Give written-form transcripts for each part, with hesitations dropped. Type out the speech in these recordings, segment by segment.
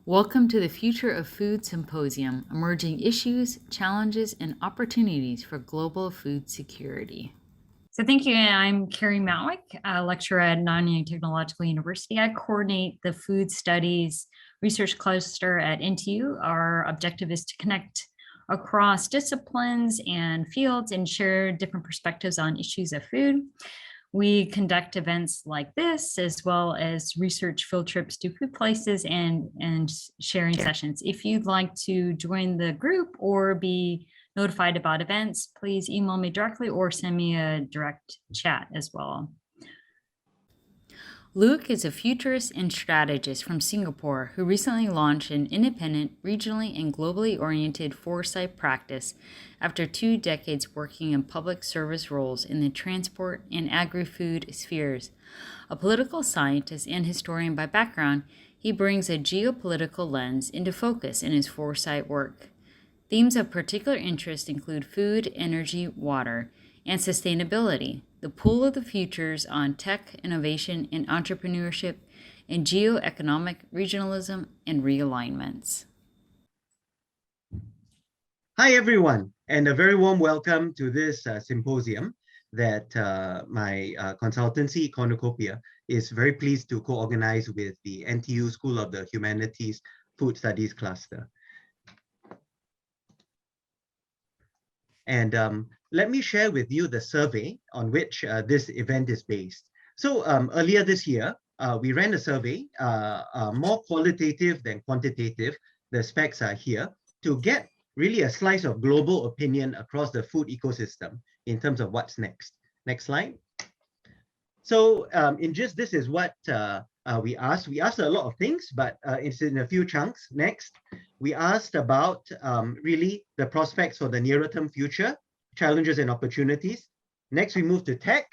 Welcome to the Future of Food Symposium, Emerging Issues, Challenges, and Opportunities for Global Food Security. So thank you. I'm Keri Matwick, a lecturer at Nanyang Technological University. I coordinate the Food Studies Research Cluster at NTU. Our objective is to connect across disciplines and fields and share different perspectives on issues of food. We conduct events like this, as well as research field trips to food places and sharing sessions. If you'd like to join the group or be notified about events, please email me directly or send me a direct chat as well. Luke is a futurist and strategist from Singapore who recently launched an independent, regionally and globally oriented foresight practice after 2 decades working in public service roles in the transport and agri-food spheres. A political scientist and historian by background, he brings a geopolitical lens into focus in his foresight work. Themes of particular interest include food, energy, water, and sustainability, the pool of the futures on tech, innovation, and entrepreneurship, and geoeconomic regionalism and realignments. Hi, everyone, and a very warm welcome to this symposium that my consultancy, Cornucopia, is very pleased to co-organize with the NTU School of the Humanities Food Studies Cluster. And let me share with you the survey on which this event is based. So earlier this year, we ran a survey, more qualitative than quantitative. The specs are here to get really a slice of global opinion across the food ecosystem in terms of what's next. Next slide. So this is what we asked. We asked a lot of things, but it's in a few chunks. Next, we asked about really the prospects for the nearer term future, challenges and opportunities. Next, we moved to tech.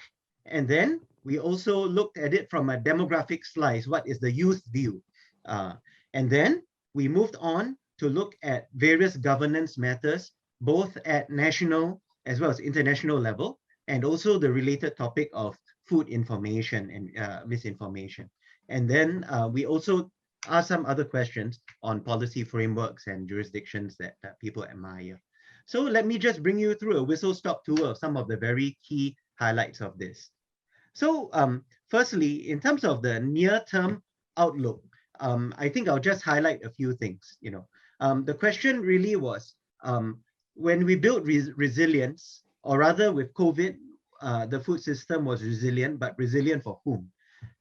And then we also looked at it from a demographic slice. What is the youth view? And then we moved on to look at various governance matters, both at national as well as international level, and also the related topic of food information and misinformation. And then we also asked some other questions on policy frameworks and jurisdictions that people admire. So let me just bring you through a whistle-stop tour of some of the very key highlights of this. So firstly, in terms of the near-term outlook, I think I'll just highlight a few things. The question really was, when we built resilience, or rather with COVID, the food system was resilient, but resilient for whom?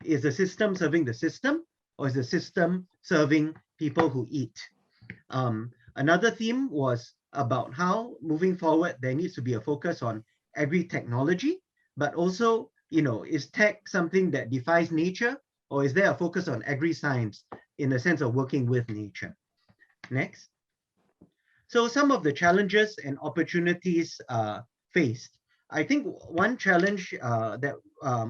Is the system serving the system, or is the system serving people who eat? Another theme was about how, moving forward, there needs to be a focus on agri-technology, but also, is tech something that defies nature, or is there a focus on agri-science in the sense of working with nature? Next. So some of the challenges and opportunities faced. I think one challenge that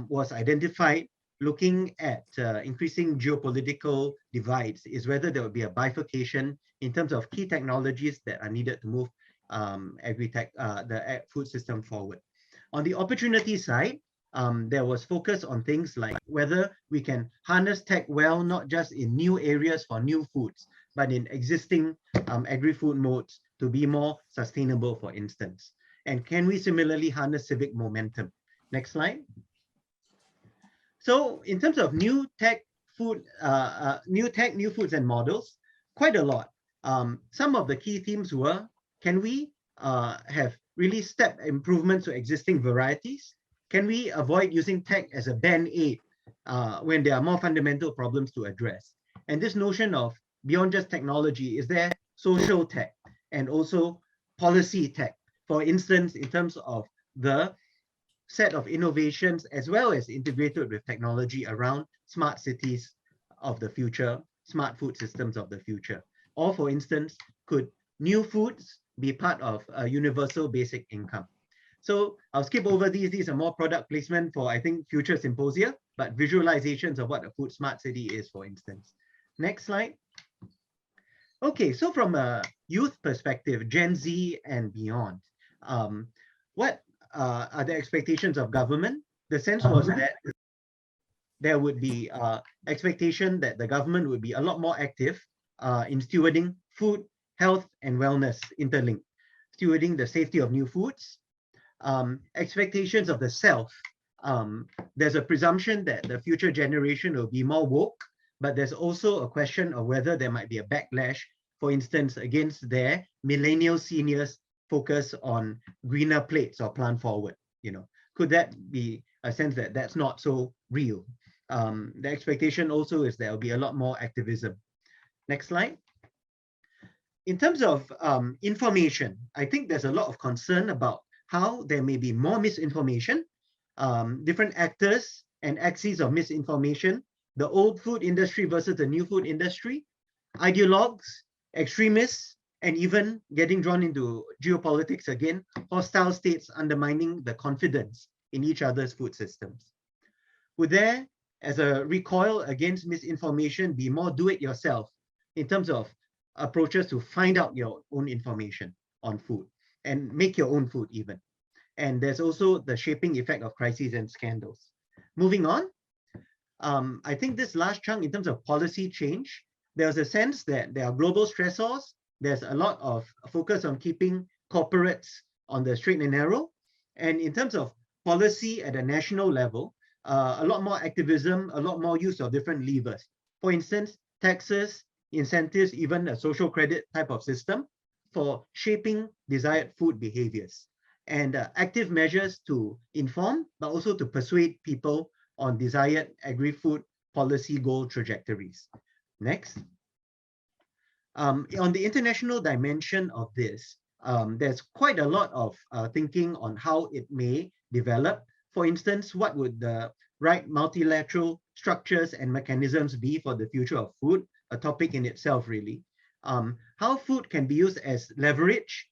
was identified looking at increasing geopolitical divides is whether there will be a bifurcation in terms of key technologies that are needed to move the food system forward. On the opportunity side, there was focus on things like whether we can harness tech well, not just in new areas for new foods, but in existing agri-food modes to be more sustainable, for instance. And can we similarly harness civic momentum? Next slide. So in terms of new foods and models, quite a lot. Some of the key themes were, can we have really step improvements to existing varieties? Can we avoid using tech as a band-aid when there are more fundamental problems to address? And this notion of beyond just technology, is there social tech and also policy tech? For instance, in terms of the set of innovations as well as integrated with technology around smart cities of the future, smart food systems of the future. Or for instance, could new foods be part of a universal basic income? So I'll skip over these. These are more product placement for, I think, future symposia, but visualizations of what a food smart city is, for instance. Next slide. Okay, so from a youth perspective, Gen Z and beyond, what are the expectations of government? The sense was that there would be expectation that the government would be a lot more active in stewarding food, health, and wellness interlinked, stewarding the safety of new foods, expectations of the self. There's a presumption that the future generation will be more woke, but there's also a question of whether there might be a backlash, for instance, against their millennial seniors focus on greener plates or plant forward. Could that be a sense that that's not so real? The expectation also is there will be a lot more activism. Next slide. In terms of information, I think there's a lot of concern about how there may be more misinformation, different actors and axes of misinformation, the old food industry versus the new food industry, ideologues, extremists, and even getting drawn into geopolitics again, hostile states undermining the confidence in each other's food systems. Would there, as a recoil against misinformation, be more do-it-yourself in terms of approaches to find out your own information on food and make your own food even? And there's also the shaping effect of crises and scandals. Moving on, I think this last chunk in terms of policy change, there's a sense that there are global stressors. There's a lot of focus on keeping corporates on the straight and narrow. And in terms of policy at a national level, a lot more activism, a lot more use of different levers. For instance, taxes, incentives, even a social credit type of system for shaping desired food behaviors, and active measures to inform, but also to persuade people on desired agri-food policy goal trajectories. Next. On the international dimension of this, there's quite a lot of thinking on how it may develop. For instance, what would the right multilateral structures and mechanisms be for the future of food? A topic in itself, really. How food can be used as leverage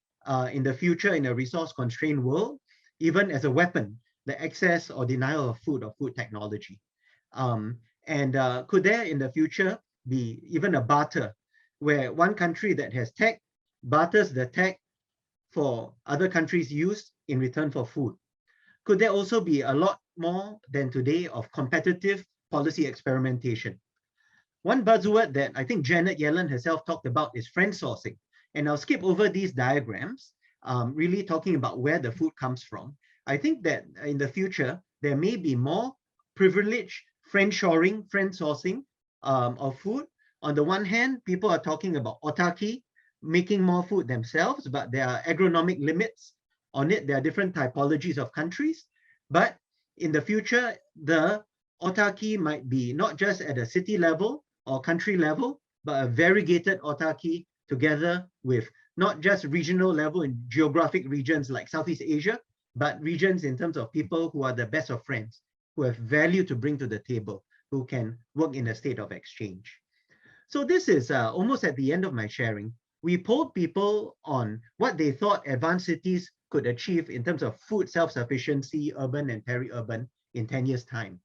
in the future in a resource-constrained world, even as a weapon, the access or denial of food or food technology. Could there in the future be even a barter where one country that has tech barters the tech for other countries' use in return for food? Could there also be a lot more than today of competitive policy experimentation? One buzzword that I think Janet Yellen herself talked about is friend sourcing. And I'll skip over these diagrams, really talking about where the food comes from. I think that in the future, there may be more privileged friend shoring, friend sourcing of food. On the one hand, people are talking about autarky, making more food themselves, but there are agronomic limits on it. There are different typologies of countries. But in the future, the autarky might be not just at a city level or country level, but a variegated autarky together with not just regional level in geographic regions like Southeast Asia, but regions in terms of people who are the best of friends, who have value to bring to the table, who can work in a state of exchange. So this is almost at the end of my sharing. We polled people on what they thought advanced cities could achieve in terms of food self-sufficiency, urban and peri-urban, in 10 years' time.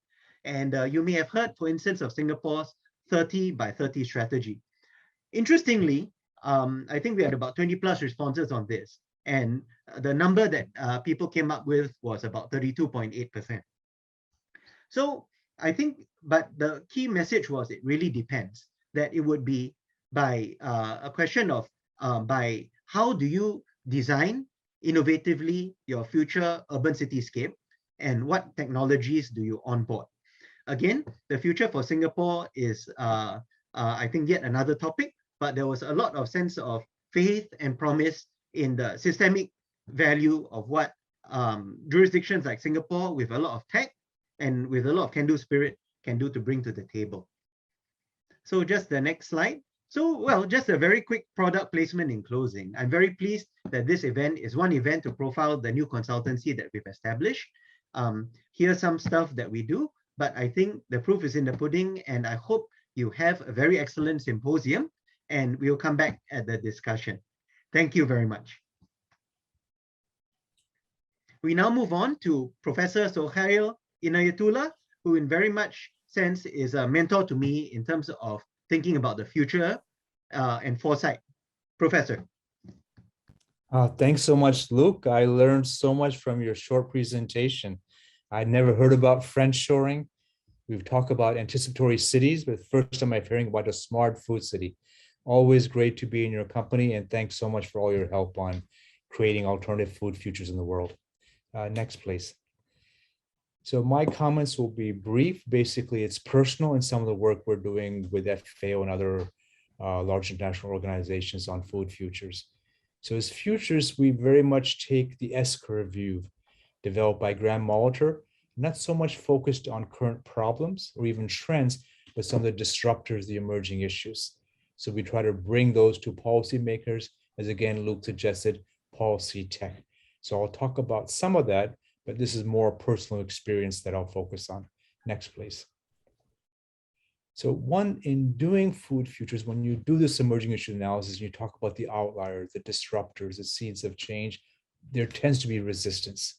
And you may have heard, for instance, of Singapore's 30 by 30 strategy. Interestingly, I think we had about 20 plus responses on this. And the number that people came up with was about 32.8%. So I think, but the key message was it really depends, that it would be by a question of by how do you design innovatively your future urban cityscape and what technologies do you onboard. Again, the future for Singapore is, I think, yet another topic, but there was a lot of sense of faith and promise in the systemic value of what jurisdictions like Singapore with a lot of tech and with a lot of can-do spirit can do to bring to the table. So just the next slide. So, well, just a very quick product placement in closing. I'm very pleased that this event is one event to profile the new consultancy that we've established. Here's some stuff that we do, but I think the proof is in the pudding, and I hope you have a very excellent symposium, and we'll come back at the discussion. Thank you very much. We now move on to Professor Sohail Inayatullah, who in very much sense is a mentor to me in terms of thinking about the future and foresight. Professor. Thanks so much, Luke. I learned so much from your short presentation. I'd never heard about friend shoring. We've talked about anticipatory cities, but first time I'm hearing about a smart food city. Always great to be in your company, and thanks so much for all your help on creating alternative food futures in the world. Next, please. So my comments will be brief. Basically, it's personal in some of the work we're doing with FAO and other large international organizations on food futures. So as futures, we very much take the S-curve view developed by Graham Molitor, not so much focused on current problems or even trends, but some of the disruptors, the emerging issues. So we try to bring those to policymakers, as again, Luke suggested, policy tech. So I'll talk about some of that, but this is more personal experience that I'll focus on. Next, please. So one, in doing food futures, when you do this emerging issue analysis, you talk about the outliers, the disruptors, the seeds of change, there tends to be resistance.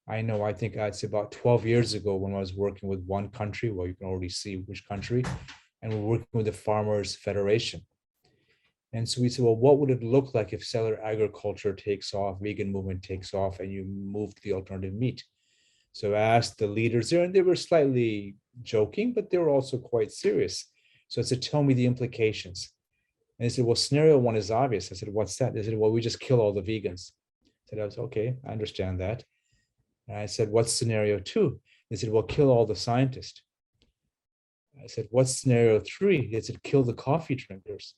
I know, I think I'd say about 12 years ago when I was working with one country, well, you can already see which country, and we're working with the Farmers Federation. And so we said, well, what would it look like if cellular agriculture takes off, vegan movement takes off, and you move to the alternative meat? So I asked the leaders there, and they were slightly joking, but they were also quite serious. So I said, tell me the implications. And they said, well, scenario one is obvious. I said, what's that? They said, well, we just kill all the vegans. I said, I was okay, I understand that. And I said, what's scenario two? They said, well, kill all the scientists. I said, what's scenario three? They said, kill the coffee drinkers.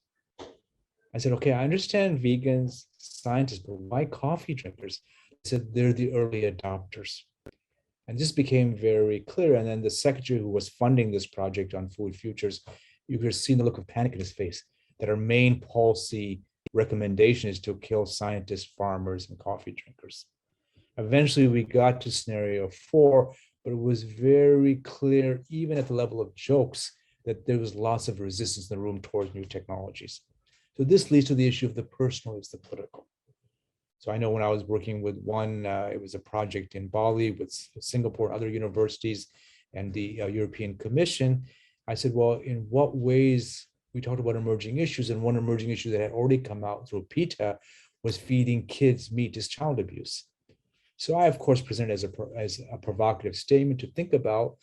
I said, okay, I understand vegans, scientists, but why coffee drinkers? They said, they're the early adopters. And this became very clear. And then the secretary who was funding this project on food futures, you could see the look of panic in his face, that our main policy recommendation is to kill scientists, farmers, and coffee drinkers. Eventually, we got to scenario four, but it was very clear, even at the level of jokes, that there was lots of resistance in the room towards new technologies. So this leads to the issue of the personal is the political. So I know when I was working with one, it was a project in Bali with Singapore, other universities, and the European Commission. I said, well, in what ways, we talked about emerging issues, and one emerging issue that had already come out through PETA was feeding kids meat as child abuse. So I, of course, presented as a provocative statement to think about.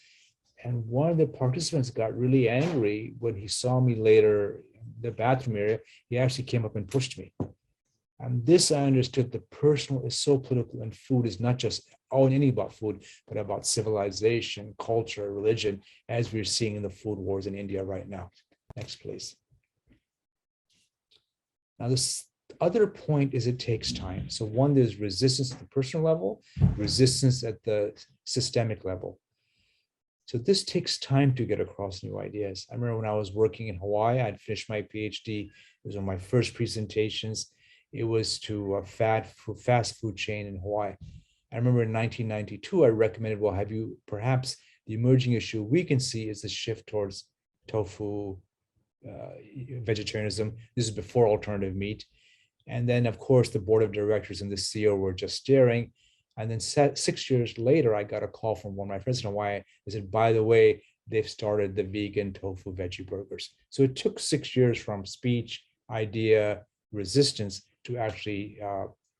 And one of the participants got really angry when he saw me later in the bathroom area. He actually came up and pushed me. And this, I understood, the personal is so political, and food is not just only about food, but about civilization, culture, religion, as we're seeing in the food wars in India right now. Next, please. Now, this other point is it takes time. So one, there's resistance at the personal level, resistance at the systemic level. So this takes time to get across new ideas. I remember when I was working in Hawaii, I'd finished my PhD. It was one of my first presentations. It was to a fast food chain in Hawaii. I remember in 1992, I recommended, well, have you perhaps the emerging issue we can see is the shift towards tofu, vegetarianism. This is before alternative meat. And then, of course, the board of directors and the CEO were just staring. And then 6 years later, I got a call from one of my friends in Hawaii. They said, by the way, they've started the vegan tofu veggie burgers. So it took 6 years from speech, idea, resistance to actually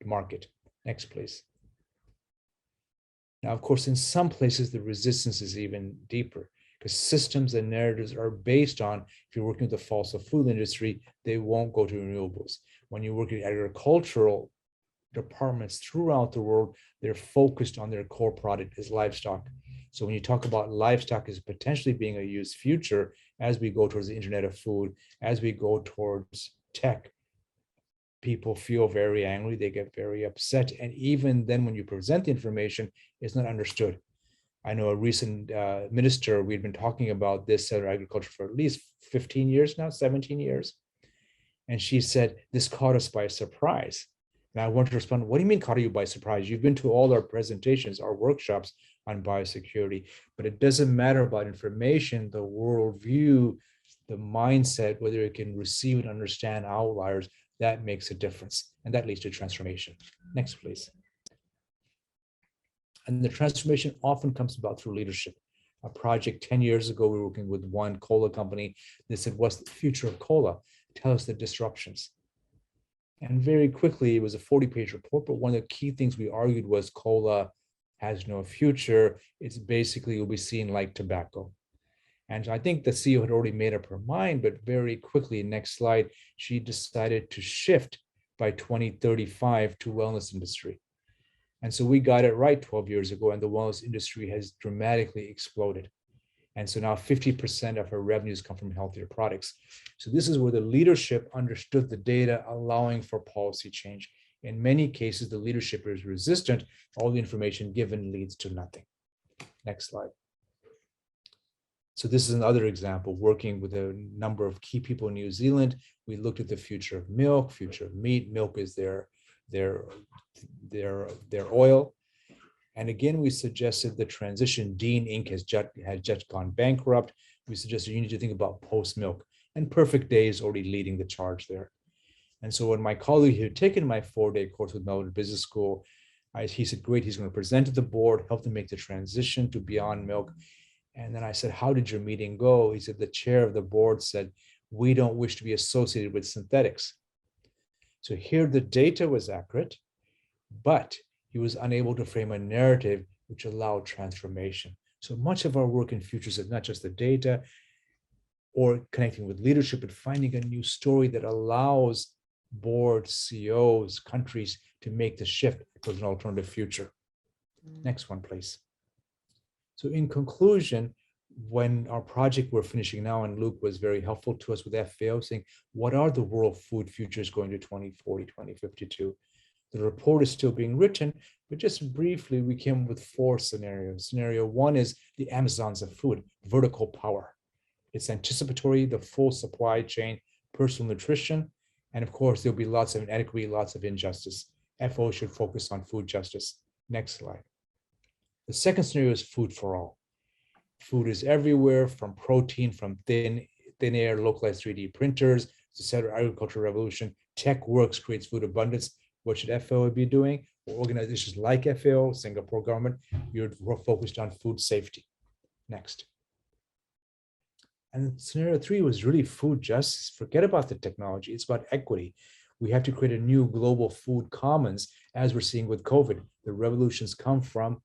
market. Next, please. Now, of course, in some places, the resistance is even deeper because systems and narratives are based on, if you're working with the fossil food industry, they won't go to renewables. When you work in agricultural departments throughout the world, they're focused on their core product is livestock. So when you talk about livestock as potentially being a used future, as we go towards the Internet of Food, as we go towards tech, people feel very angry, they get very upset. And even then when you present the information, it's not understood. I know a recent minister, we've been talking about this cellular agriculture for at least 15 years now, 17 years. And she said, this caught us by surprise. And I want to respond, what do you mean caught you by surprise? You've been to all our presentations, our workshops on biosecurity, but it doesn't matter about information, the worldview, the mindset, whether it can receive and understand outliers, that makes a difference. And that leads to transformation. Next, please. And the transformation often comes about through leadership. A project 10 years ago, we were working with one cola company. They said, what's the future of cola? Tell us the disruptions. And very quickly, it was a 40-page report, but one of the key things we argued was cola has no future. It's basically, you'll be seen like tobacco. And I think the CEO had already made up her mind, but very quickly, next slide, she decided to shift by 2035 to wellness industry. And so we got it right 12 years ago, and the wellness industry has dramatically exploded. And so now 50% of her revenues come from healthier products. So this is where the leadership understood the data, allowing for policy change. In many cases, the leadership is resistant. All the information given leads to nothing. Next slide. So this is another example, working with a number of key people in New Zealand. We looked at the future of milk, future of meat. Milk is their oil. And again, we suggested the transition. Dean Inc. has just gone bankrupt. We suggested you need to think about post-milk, and Perfect Day is already leading the charge there. And so when my colleague who had taken my 4-day course with Melbourne Business School, he said, great, he's going to present to the board, help them make the transition to beyond milk. And then I said, how did your meeting go? He said, the chair of the board said, we don't wish to be associated with synthetics. So here the data was accurate, but he was unable to frame a narrative which allowed transformation. So much of our work in futures is not just the data or connecting with leadership, but finding a new story that allows boards, CEOs, countries to make the shift towards an alternative future. Next one, please. So in conclusion, when our project we're finishing now, and Luke was very helpful to us with FAO, saying, what are the world food futures going to 2040, 2052? The report is still being written, but just briefly, we came with 4 scenarios. Scenario 1 is the Amazons of food, vertical power. It's anticipatory, the full supply chain, personal nutrition, and of course, there'll be lots of inequity, lots of injustice. FAO should focus on food justice. Next slide. The second scenario is food for all. Food is everywhere, from protein, from thin air, localized 3D printers, the center agricultural revolution. Tech works, creates food abundance. What should FAO be doing? Organizations like FAO, Singapore government, you're focused on food safety. Next. And scenario 3 was really food justice. Forget about the technology. It's about equity. We have to create a new global food commons, as we're seeing with COVID. The revolutions come from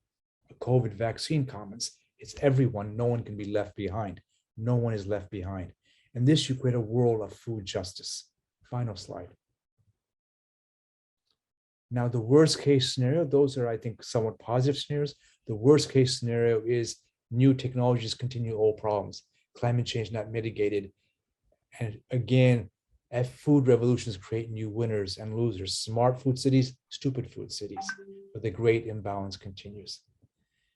a COVID vaccine commons. It's everyone. No one can be left behind. No one is left behind. And this, you create a world of food justice. Final slide. Now, the worst case scenario, those are, I think, somewhat positive scenarios. The worst case scenario is new technologies continue old problems. Climate change not mitigated. And again, food revolutions create new winners and losers. Smart food cities, stupid food cities. But the great imbalance continues.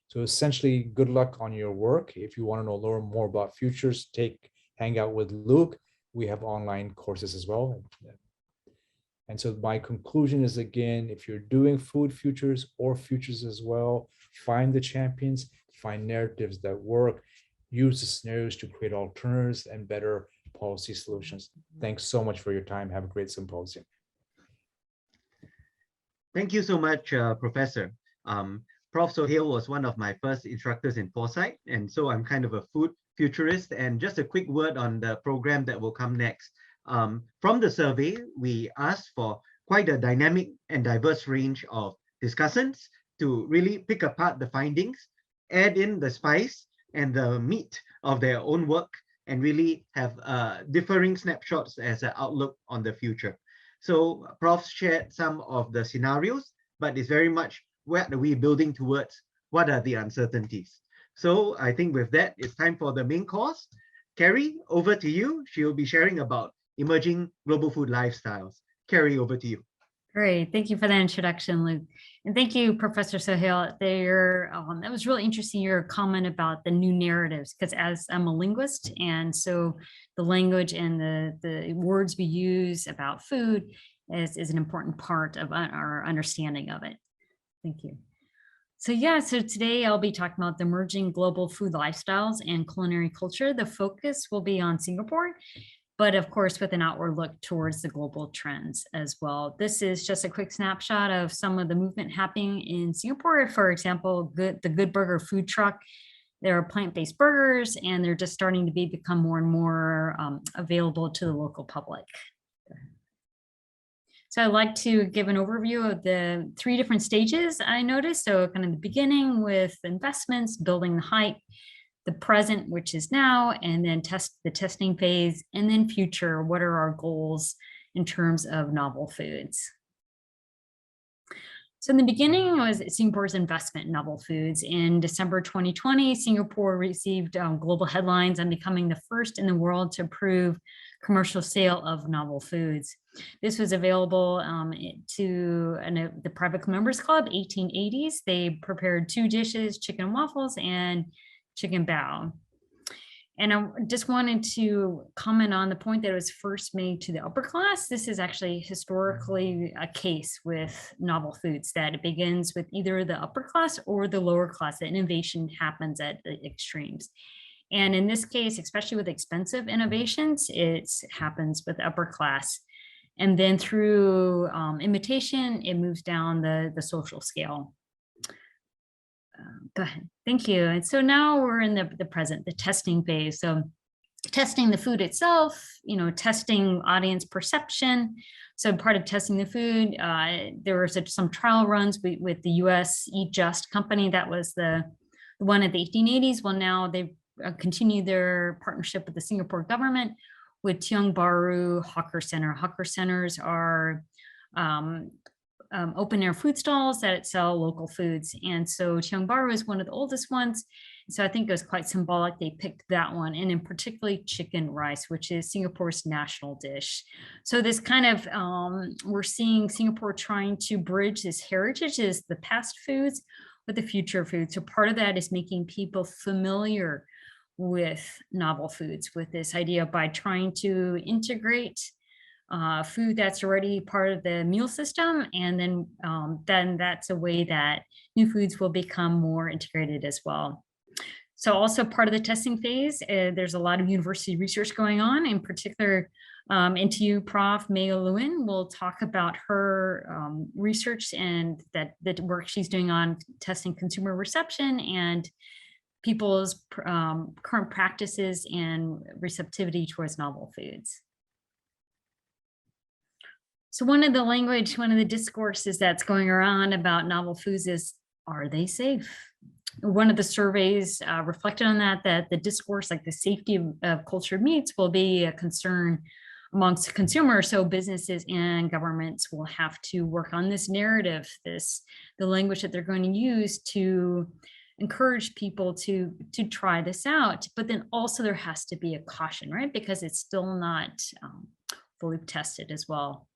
So essentially, good luck on your work. If you want to learn more about futures, hang out with Luke. We have online courses as well. And so my conclusion is, again, if you're doing food futures or futures as well, find the champions, find narratives that work, use the scenarios to create alternatives and better policy solutions. Thanks so much for your time. Have a great symposium. Thank you so much, Professor. Prof. Sohail was one of my first instructors in foresight, and so I'm kind of a food futurist. And just a quick word on the program that will come next. From the survey, we asked for quite a dynamic and diverse range of discussants to really pick apart the findings, add in the spice and the meat of their own work, and really have differing snapshots as an outlook on the future. So Prof shared some of the scenarios, but it's very much, what are we building towards? What are the uncertainties? So I think with that, it's time for the main course. Keri, over to you. She'll be sharing about emerging global food lifestyles. Keri, over to you. Great. Thank you for that introduction, Luke. And thank you, Professor Sohail. That was really interesting, your comment about the new narratives, because as I'm a linguist, and so the language and the words we use about food is an important part of our understanding of it. Thank you. So today I'll be talking about the emerging global food lifestyles and culinary culture. The focus will be on Singapore, but of course, with an outward look towards the global trends as well. This is just a quick snapshot of some of the movement happening in Singapore. For example, the Good Burger food truck. There are plant-based burgers, and they're just starting to become more and more available to the local public. So I'd like to give an overview of the 3 different stages I noticed. So kind of the beginning with investments, building the hype, the present, which is now, and then the testing phase, and then future, what are our goals in terms of novel foods. So in the beginning was Singapore's investment in novel foods. In December 2020, Singapore received global headlines on becoming the first in the world to approve commercial sale of novel foods. This was available to the Private Members Club, 1880s. They prepared 2 dishes, chicken and waffles and chicken bao. And I just wanted to comment on the point that it was first made to the upper class. This is actually historically a case with novel foods, that it begins with either the upper class or the lower class. That innovation happens at the extremes. And in this case, especially with expensive innovations, it happens with the upper class. And then through imitation, it moves down the social scale. Go ahead. Thank you. And so now we're in the present, the testing phase. So testing the food itself, testing audience perception. So part of testing the food, there were some trial runs with the US Eat Just company. That was the one at the 1880s. Well, now they've continued their partnership with the Singapore government with Tiong Bahru Hawker Center. Hawker centers are open air food stalls that sell local foods. And so Tiong Bahru is one of the oldest ones. So I think it was quite symbolic they picked that one, and in particularly chicken rice, which is Singapore's national dish. So this kind of, we're seeing Singapore trying to bridge this heritage, is the past foods with the future foods. So part of that is making people familiar with novel foods, with this idea by trying to integrate food that's already part of the meal system, and then that's a way that new foods will become more integrated as well. So also part of the testing phase, there's a lot of university research going on. In particular, NTU Prof May Lewin will talk about her research and that work she's doing on testing consumer reception and people's current practices and receptivity towards novel foods. So one of the discourses that's going around about novel foods is, are they safe? One of the surveys reflected on that the discourse, like the safety of cultured meats, will be a concern amongst consumers. So businesses and governments will have to work on this narrative, the language that they're going to use to encourage people to try this out. But then also there has to be a caution, right? Because it's still not fully tested as well.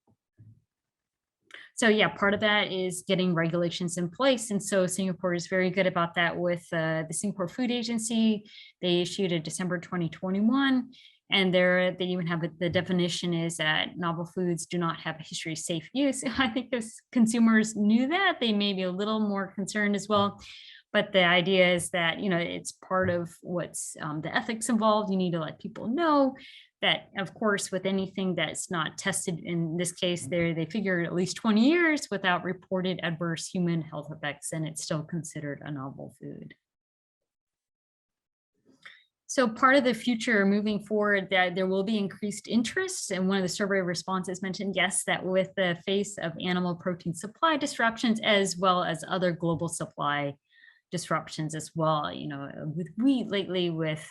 So yeah, part of that is getting regulations in place. And so Singapore is very good about that with the Singapore Food Agency. They issued a December 2021, and they even have the definition is that novel foods do not have a history of safe use. I think if consumers knew that, they may be a little more concerned as well. But the idea is that, it's part of what's the ethics involved. You need to let people know that, of course, with anything that's not tested, in this case, they figure at least 20 years without reported adverse human health effects, and it's still considered a novel food. So part of the future moving forward, that there will be increased interest. And one of the survey responses mentioned, yes, that with the face of animal protein supply disruptions, as well as other global supply disruptions as well, with wheat lately with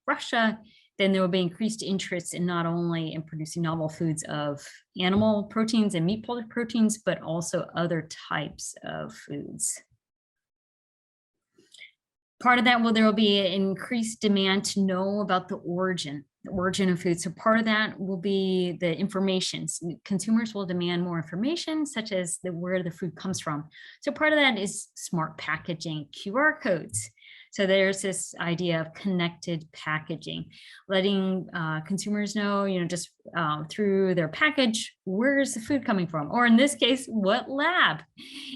Russia, then there will be increased interest in not only in producing novel foods of animal proteins and meat proteins, but also other types of foods. Part of that, there will be an increased demand to know about the origin of food. So part of that will be the information. Consumers will demand more information, such as where the food comes from. So part of that is smart packaging, QR codes. So there's this idea of connected packaging, letting consumers know, just through their package, where's the food coming from? Or in this case, what lab?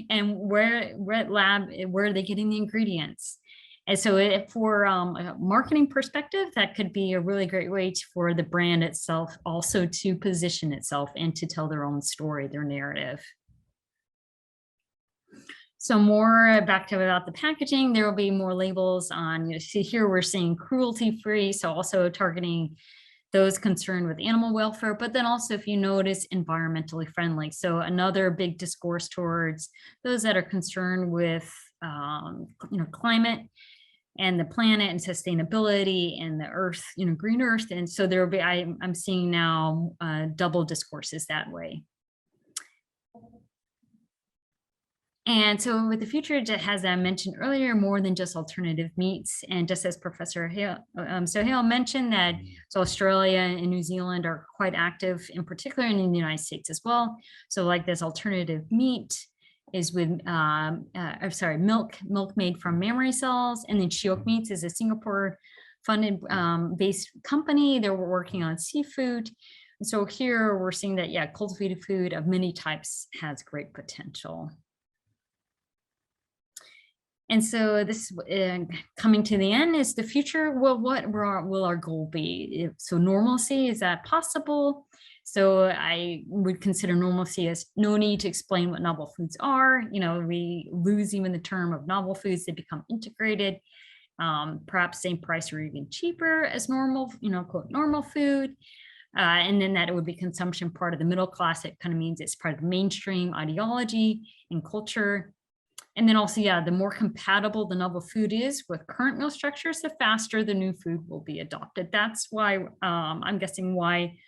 And where are they getting the ingredients? And so for a marketing perspective, that could be a really great way for the brand itself also to position itself and to tell their own story, their narrative. So more about the packaging, there will be more labels on, see here we're seeing cruelty-free, so also targeting those concerned with animal welfare, but then also, if you notice, environmentally friendly. So another big discourse towards those that are concerned with climate. and the planet and sustainability and the earth, green earth. And so there will be, I'm seeing now double discourses that way. And so with the future, as I mentioned earlier, more than just alternative meats. And just as Professor Sohail mentioned that, so Australia and New Zealand are quite active, in particular in the United States as well. So like this alternative meat is with, milk made from mammary cells. And then Shiok Meats is a Singapore funded based company. They're working on seafood. And so here we're seeing that, yeah, cultivated food of many types has great potential. And so this coming to the end is the future. Well, what will our goal be? So normalcy, is that possible? So I would consider normalcy as no need to explain what novel foods are. We lose even the term of novel foods. They become integrated, perhaps same price or even cheaper as normal, quote, normal food. And then that it would be consumption part of the middle class. It kind of means it's part of mainstream ideology and culture. And then also, yeah, the more compatible the novel food is with current meal structures, the faster the new food will be adopted. That's why I'm guessing why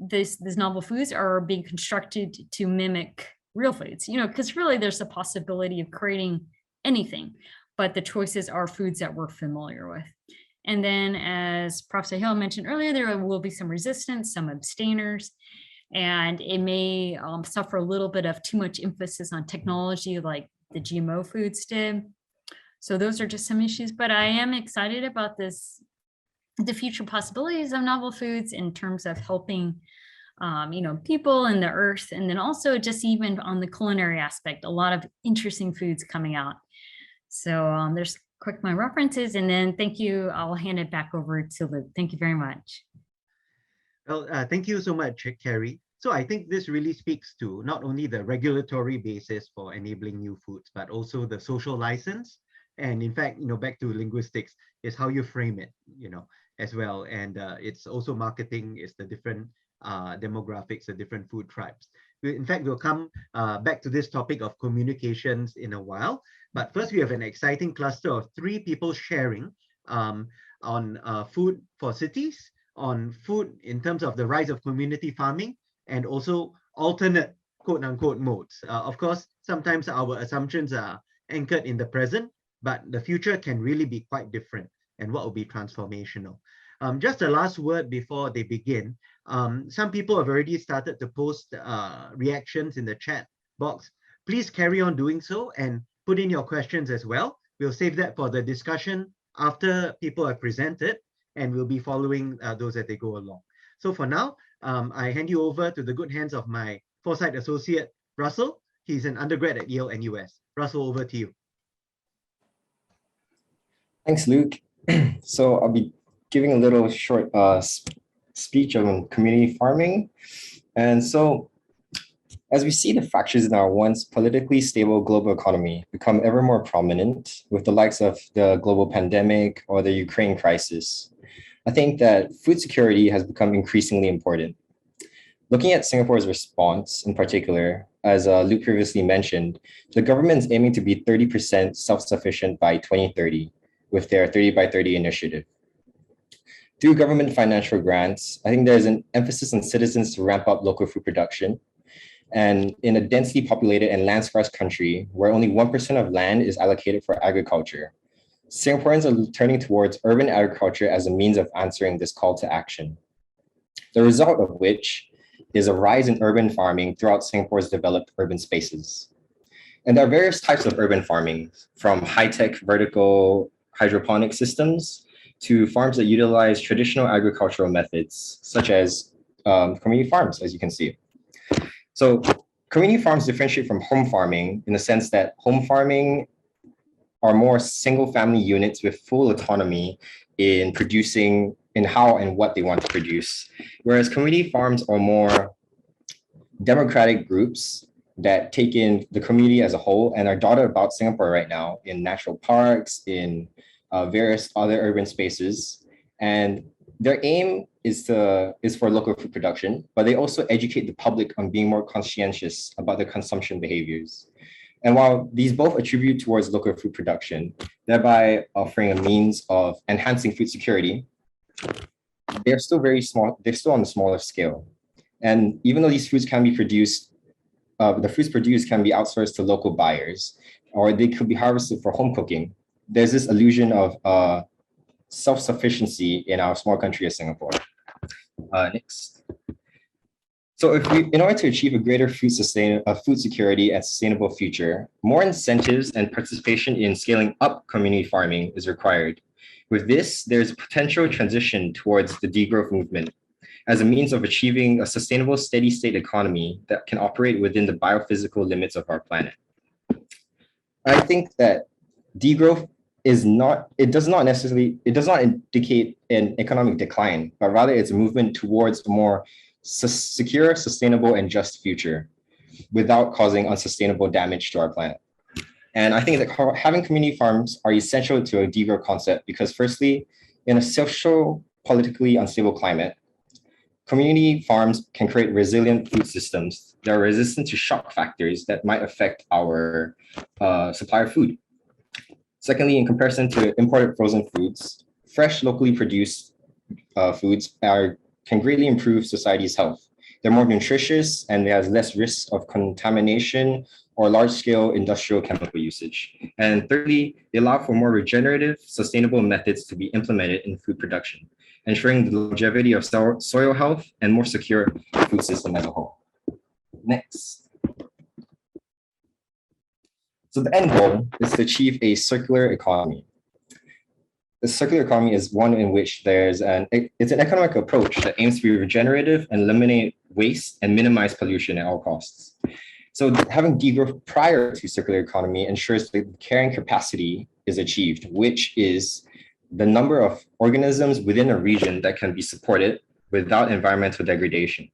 these novel foods are being constructed to mimic real foods, because really there's a possibility of creating anything, but the choices are foods that we're familiar with. And then as Prof. Sohail mentioned earlier, there will be some resistance, some abstainers, and it may suffer a little bit of too much emphasis on technology like the GMO foods did. So those are just some issues, but I am excited about the future possibilities of novel foods in terms of helping, people and the earth. And then also just even on the culinary aspect, a lot of interesting foods coming out. So there's my references, and then thank you. I'll hand it back over to Luke. Thank you very much. Well, thank you so much, Keri. So I think this really speaks to not only the regulatory basis for enabling new foods, but also the social license. And in fact, back to linguistics is how you frame it, as well. And it's also marketing, it's the different demographics, the different food tribes. In fact, we'll come back to this topic of communications in a while. But first, we have an exciting cluster of 3 people sharing on food for cities, on food in terms of the rise of community farming, and also alternate quote unquote modes. Of course, sometimes our assumptions are anchored in the present, but the future can really be quite different, and what will be transformational. Just a last word before they begin. Some people have already started to post reactions in the chat box. Please carry on doing so and put in your questions as well. We'll save that for the discussion after people have presented, and we'll be following those as they go along. So for now, I hand you over to the good hands of my foresight associate, Russell. He's an undergrad at Yale NUS. Russell, over to you. Thanks, Luke. So I'll be giving a little short speech on community farming. And so as we see the fractures in our once politically stable global economy become ever more prominent with the likes of the global pandemic or the Ukraine crisis, I think that food security has become increasingly important. Looking at Singapore's response in particular, as Luke previously mentioned, the government is aiming to be 30% self-sufficient by 2030 with their 30 by 30 initiative. Through government financial grants, I think there's an emphasis on citizens to ramp up local food production. And in a densely populated and land-scarce country where only 1% of land is allocated for agriculture, Singaporeans are turning towards urban agriculture as a means of answering this call to action. The result of which is a rise in urban farming throughout Singapore's developed urban spaces. And there are various types of urban farming, from high-tech vertical hydroponic systems to farms that utilize traditional agricultural methods, such as community farms, as you can see. So community farms differentiate from home farming in the sense that home farming are more single-family units with full autonomy in producing in how and what they want to produce, whereas community farms are more democratic groups that take in the community as a whole and are dotted about Singapore right now in natural parks, in various other urban spaces. And their aim is for local food production, but they also educate the public on being more conscientious about their consumption behaviors. And while these both attribute towards local food production, thereby offering a means of enhancing food security, they're still very small, they're still on a smaller scale. And even though these foods can be produced, the foods produced can be outsourced to local buyers, or they could be harvested for home cooking, there's this illusion of self-sufficiency in our small country of Singapore. Next. So in order to achieve a greater food security and sustainable future, more incentives and participation in scaling up community farming is required. With this, there's a potential transition towards the degrowth movement as a means of achieving a sustainable, steady state economy that can operate within the biophysical limits of our planet. I think that degrowth does not indicate an economic decline, but rather it's a movement towards a more secure, sustainable, and just future without causing unsustainable damage to our planet. And I think that having community farms are essential to a degrowth concept because firstly, in a social, politically unstable climate, community farms can create resilient food systems that are resistant to shock factors that might affect our supply of food. Secondly, in comparison to imported frozen foods, fresh, locally produced foods can greatly improve society's health. They're more nutritious and they have less risk of contamination or large-scale industrial chemical usage. And thirdly, they allow for more regenerative, sustainable methods to be implemented in food production, ensuring the longevity of soil health and more secure food system as a whole. Next. So the end goal is to achieve a circular economy. The circular economy is one in which it's an economic approach that aims to be regenerative and eliminate waste and minimize pollution at all costs. So having degrowth prior to circular economy ensures that the carrying capacity is achieved, which is the number of organisms within a region that can be supported without environmental degradation.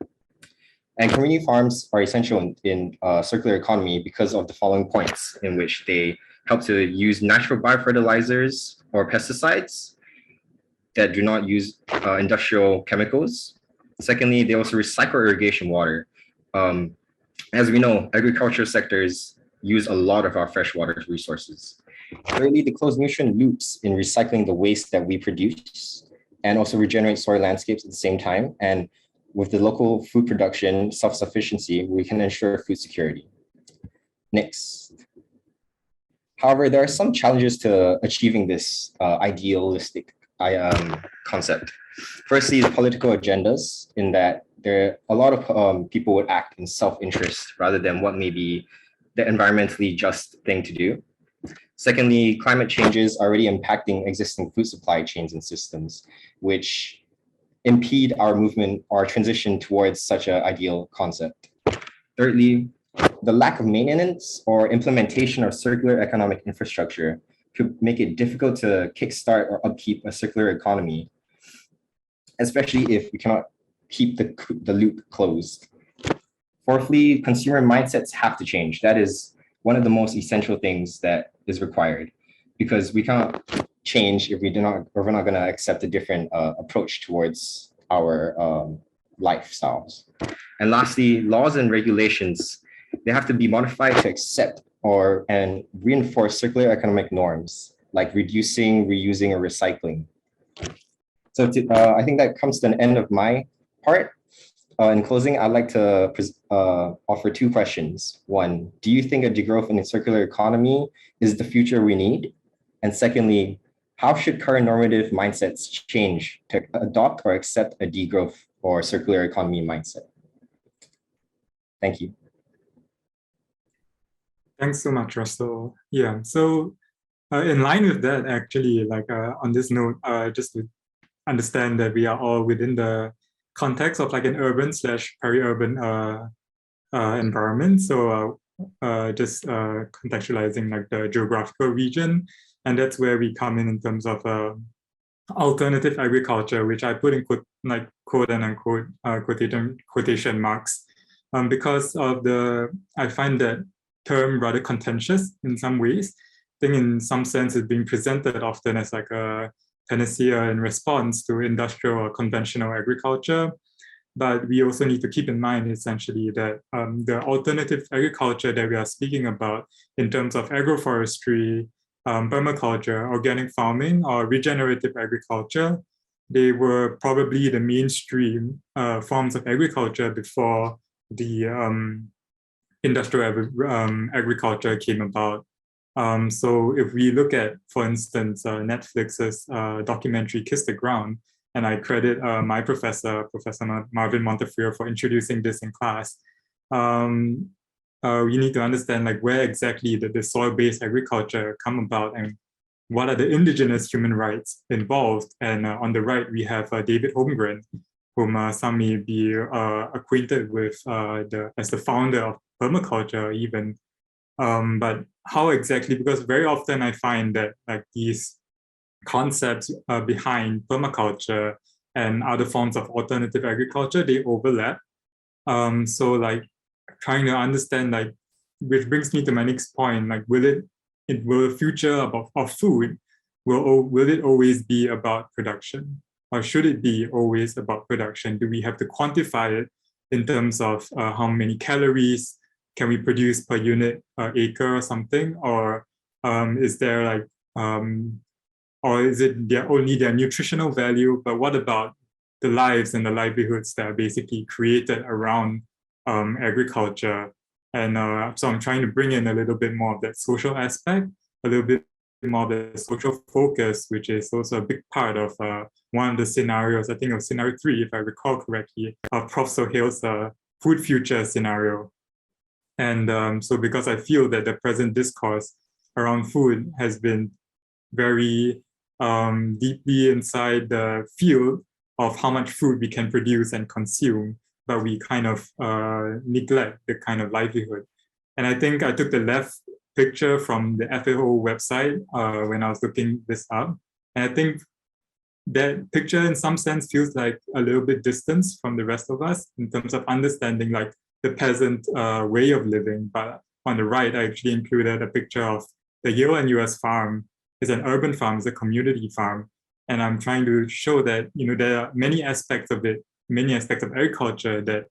And community farms are essential in circular economy because of the following points in which they help to use natural biofertilizers or pesticides that do not use industrial chemicals. Secondly, they also recycle irrigation water. As we know, agriculture sectors use a lot of our freshwater resources. Thirdly, they close nutrient loops in recycling the waste that we produce and also regenerate soil landscapes at the same time. And with the local food production self-sufficiency, we can ensure food security. Next. However, there are some challenges to achieving this idealistic concept. Firstly, the political agendas, in that a lot of people would act in self-interest rather than what may be the environmentally just thing to do. Secondly, climate change is already impacting existing food supply chains and systems, which impede our movement or transition towards such an ideal concept. Thirdly, the lack of maintenance or implementation of circular economic infrastructure could make it difficult to kickstart or upkeep a circular economy, especially if we cannot keep the loop closed. Fourthly, consumer mindsets have to change. That is one of the most essential things that is required, because we can't change if we're not going to accept a different approach towards our lifestyles. And lastly, laws and regulations, they have to be modified to accept and reinforce circular economic norms, like reducing, reusing, or recycling. So I think that comes to an end of my part. In closing, I'd like to offer two questions. One, do you think a degrowth in a circular economy is the future we need? And secondly, how should current normative mindsets change to adopt or accept a degrowth or circular economy mindset? Thank you. Thanks so much, Russell. Yeah, so in line with that, actually, like on this note, just to understand that we are all within the context of like an urban / peri-urban environment. So just contextualizing like the geographical region, and that's where we come in terms of alternative agriculture, which I put in quote and unquote quotation marks, because of I find that term rather contentious in some ways. I think in some sense it's being presented often as like a panacea in response to industrial or conventional agriculture. But we also need to keep in mind essentially that the alternative agriculture that we are speaking about in terms of agroforestry, permaculture, organic farming, or regenerative agriculture, they were probably the mainstream forms of agriculture before the industrial agriculture came about. So if we look at, for instance, Netflix's documentary Kiss the Ground, and I credit my professor, Professor Marvin Montefiore, for introducing this in class, we need to understand like where exactly did the soil-based agriculture come about and what are the indigenous human rights involved. And on the right, we have David Holmgren, whom some may be acquainted with as the founder of permaculture even. But how exactly, because very often I find that like these concepts behind permaculture and other forms of alternative agriculture, they overlap. So like trying to understand, like, which brings me to my next point, like will the future of food, will it always be about production? Or should it be always about production? Do we have to quantify it in terms of how many calories can we produce per unit acre or something? Or is there like, or is it only their nutritional value? But what about the lives and the livelihoods that are basically created around agriculture? And so I'm trying to bring in a little bit more of that social aspect, a little bit more of the social focus, which is also a big part of one of the scenarios, I think it was scenario 3, if I recall correctly, of Prof. Sohail's food future scenario. And so because I feel that the present discourse around food has been very deeply inside the field of how much food we can produce and consume, but we kind of neglect the kind of livelihood. And I think I took the left picture from the FAO website when I was looking this up. And I think that picture in some sense feels like a little bit distant from the rest of us in terms of understanding like the peasant way of living. But on the right, I actually included a picture of the Yale and US farm. It's an urban farm, it's a community farm. And I'm trying to show that, you know, there are many aspects of it, many aspects of agriculture that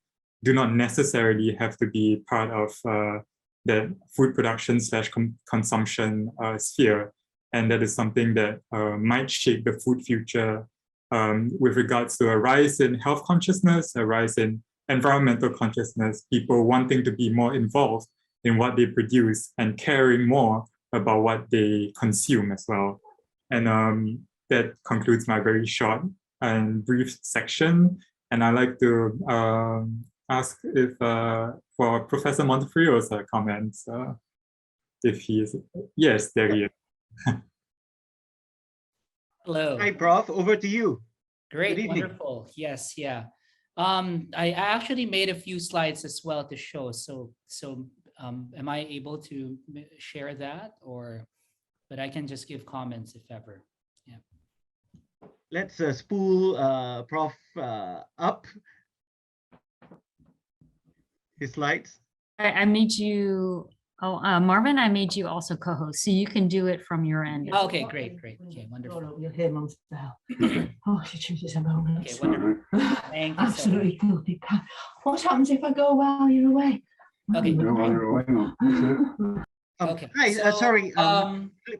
do not necessarily have to be part of that food production / consumption sphere. And that is something that might shape the food future with regards to a rise in health consciousness, a rise in environmental consciousness, people wanting to be more involved in what they produce and caring more about what they consume as well. And that concludes my very short and brief section. And I'd like to ask if for Professor Montefiore's comments, if he is, yes, there he is. Hello. Hi, Prof. Over to you. Great, wonderful. Yes, yeah. I actually made a few slides as well to show. So am I able to share that, or? But I can just give comments if ever. Yeah. Let's spool Prof up his slides. I made you, Marvin, I made you also co-host, so you can do it from your end. Oh, okay, great. Okay, wonderful. You're here, Mum Style. Oh, she chooses a moment. Okay, wonderful. Thank you. Absolutely filthy cat. What happens if I go while you're away? Okay. Okay. Hi, so, sorry.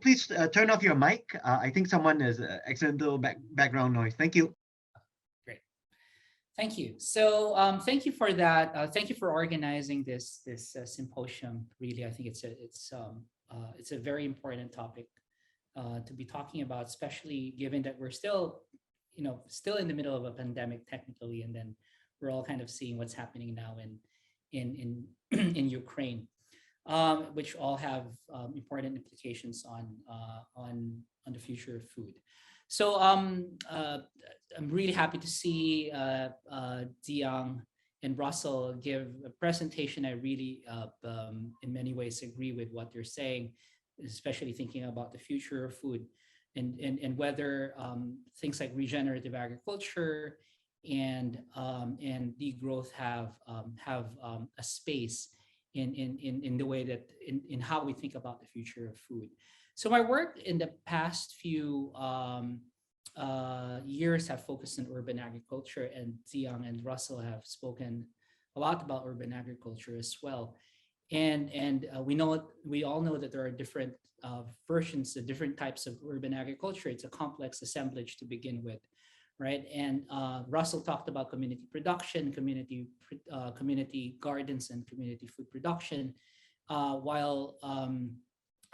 Please turn off your mic. I think someone has accidental background noise. Thank you. Great. Thank you. So thank you for that. Thank you for organizing this symposium. Really, I think it's a very important topic to be talking about, especially given that we're still in the middle of a pandemic technically, and then we're all kind of seeing what's happening now in Ukraine. Which all have important implications on the future of food. So I'm really happy to see Diang and Russell give a presentation. I really, in many ways, agree with what they're saying, especially thinking about the future of food and whether things like regenerative agriculture and degrowth have a space in the way that in how we think about the future of food. So my work in the past few years have focused on urban agriculture, and Ziyang and Russell have spoken a lot about urban agriculture as well. And we all know that there are different versions, the different types of urban agriculture. It's a complex assemblage to begin with, right? And Russell talked about community production, community gardens, and community food production, while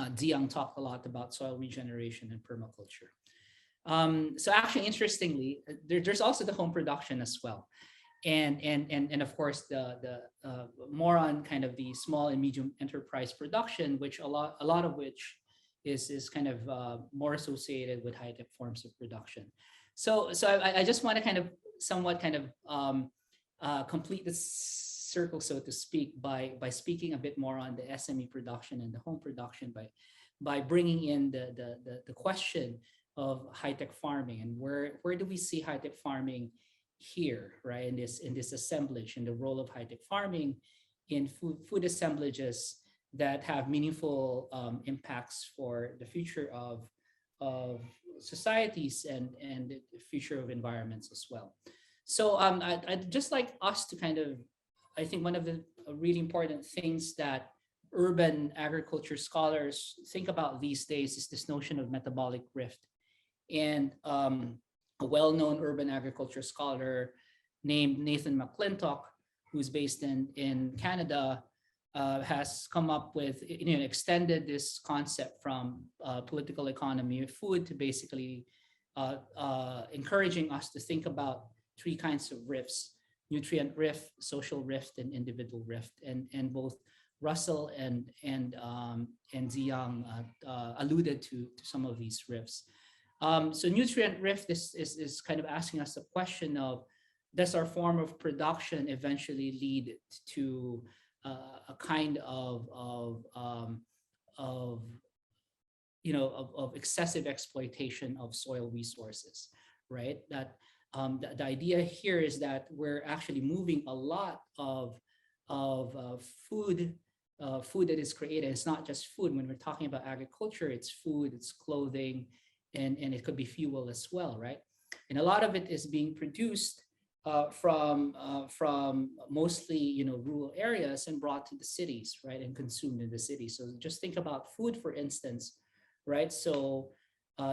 Ziyang talked a lot about soil regeneration and permaculture. So actually, interestingly, there's also the home production as well. And of course the more on kind of the small and medium enterprise production, which a lot of which is kind of more associated with high-tech forms of production. So I just want to kind of somewhat kind of complete the circle, so to speak, by speaking a bit more on the SME production and the home production, by bringing in the question of high-tech farming, and where do we see high-tech farming here, right, in this assemblage, and the role of high-tech farming in food assemblages that have meaningful impacts for the future of societies and the future of environments as well. So I'd just like us to kind of, I think one of the really important things that urban agriculture scholars think about these days is this notion of metabolic rift. And a well-known urban agriculture scholar named Nathan McClintock, who's based in Canada, has come up with, extended this concept from political economy of food to basically encouraging us to think about three kinds of rifts: nutrient rift, social rift, and individual rift. And both Russell and Ziyang alluded to some of these rifts. So nutrient rift is kind of asking us the question of, does our form of production eventually lead to a kind of excessive exploitation of soil resources, right? That the idea here is that we're actually moving a lot of food that is created. It's not just food. When we're talking about agriculture, it's food, it's clothing, and it could be fuel as well, right? And a lot of it is being produced from mostly rural areas and brought to the cities, right, and consumed in the city. So just think about food, for instance, right? So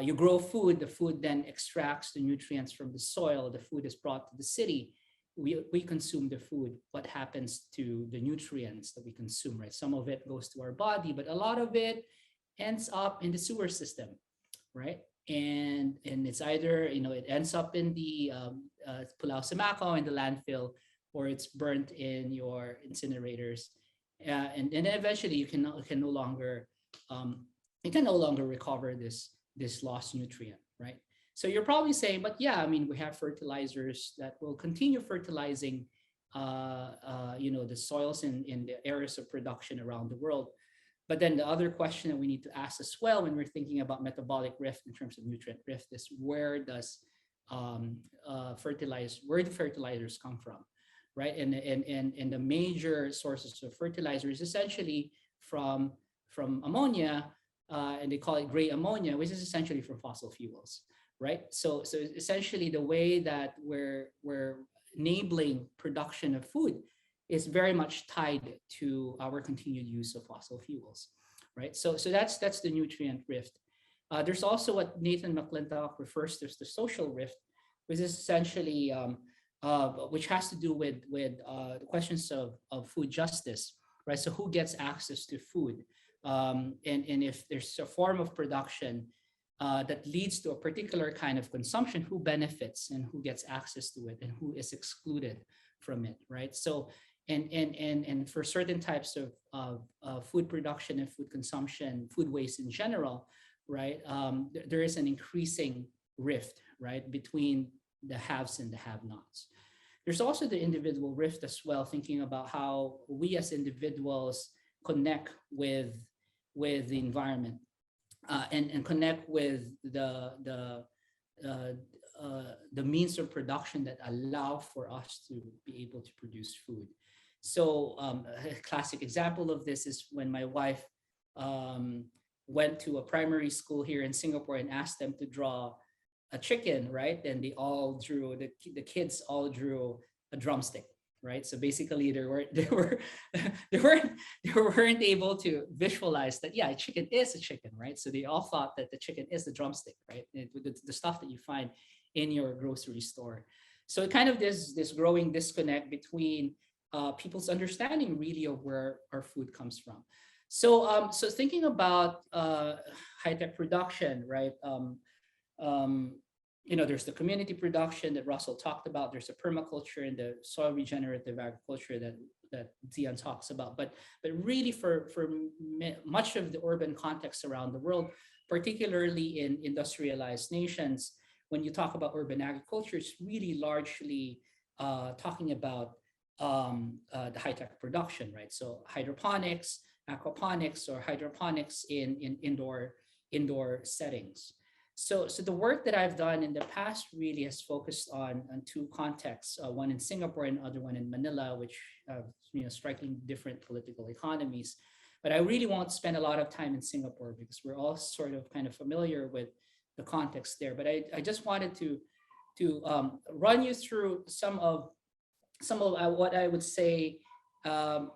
you grow food, the food then extracts the nutrients from the soil, the food is brought to the city. We consume the food. What happens to the nutrients that we consume, right? Some of it goes to our body, but a lot of it ends up in the sewer system, right? And it's either, it ends up in the Pulau Semakau, in the landfill, or it's burnt in your incinerators. And then eventually you can no longer recover this lost nutrient, right? So you're probably saying, but yeah, I mean, we have fertilizers that will continue fertilizing the soils in the areas of production around the world. But then the other question that we need to ask as well when we're thinking about metabolic rift in terms of nutrient rift is, where do fertilizers come from, right? And the major sources of fertilizers essentially from ammonia, and they call it gray ammonia, which is essentially from fossil fuels, right? So essentially the way that we're enabling production of food is very much tied to our continued use of fossil fuels, right? So that's the nutrient rift. There's also what Nathan McClintock refers to as the social rift, which is essentially which has to do with the questions of food justice, right? So who gets access to food, and if there's a form of production that leads to a particular kind of consumption, who benefits and who gets access to it and who is excluded from it, right? So and for certain types of food production and food consumption, food waste in general, right? There is an increasing rift, right, between the haves and the have-nots. There's also the individual rift as well, thinking about how we as individuals connect with the environment and connect with the means of production that allow for us to be able to produce food. So a classic example of this is when my wife went to a primary school here in Singapore and asked them to draw a chicken, right? Then they all drew, the kids all drew a drumstick, right? So basically they weren't able to visualize that, yeah, a chicken is a chicken, right? So they all thought that the chicken is the drumstick, right? The stuff that you find in your grocery store. So kind of this growing disconnect between people's understanding really of where our food comes from. So so thinking about high-tech production, right? You know, there's the community production that Russell talked about. There's the permaculture and the soil regenerative agriculture that Zian talks about. But really for much of the urban context around the world, particularly in industrialized nations, when you talk about urban agriculture, it's really largely talking about the high-tech production, right? So hydroponics, aquaponics, or hydroponics in indoor settings. So the work that I've done in the past really has focused on two contexts, one in Singapore and other one in Manila, which have strikingly different political economies. But I really won't spend a lot of time in Singapore because we're all sort of kind of familiar with the context there. But I just wanted to run you through some of what I would say the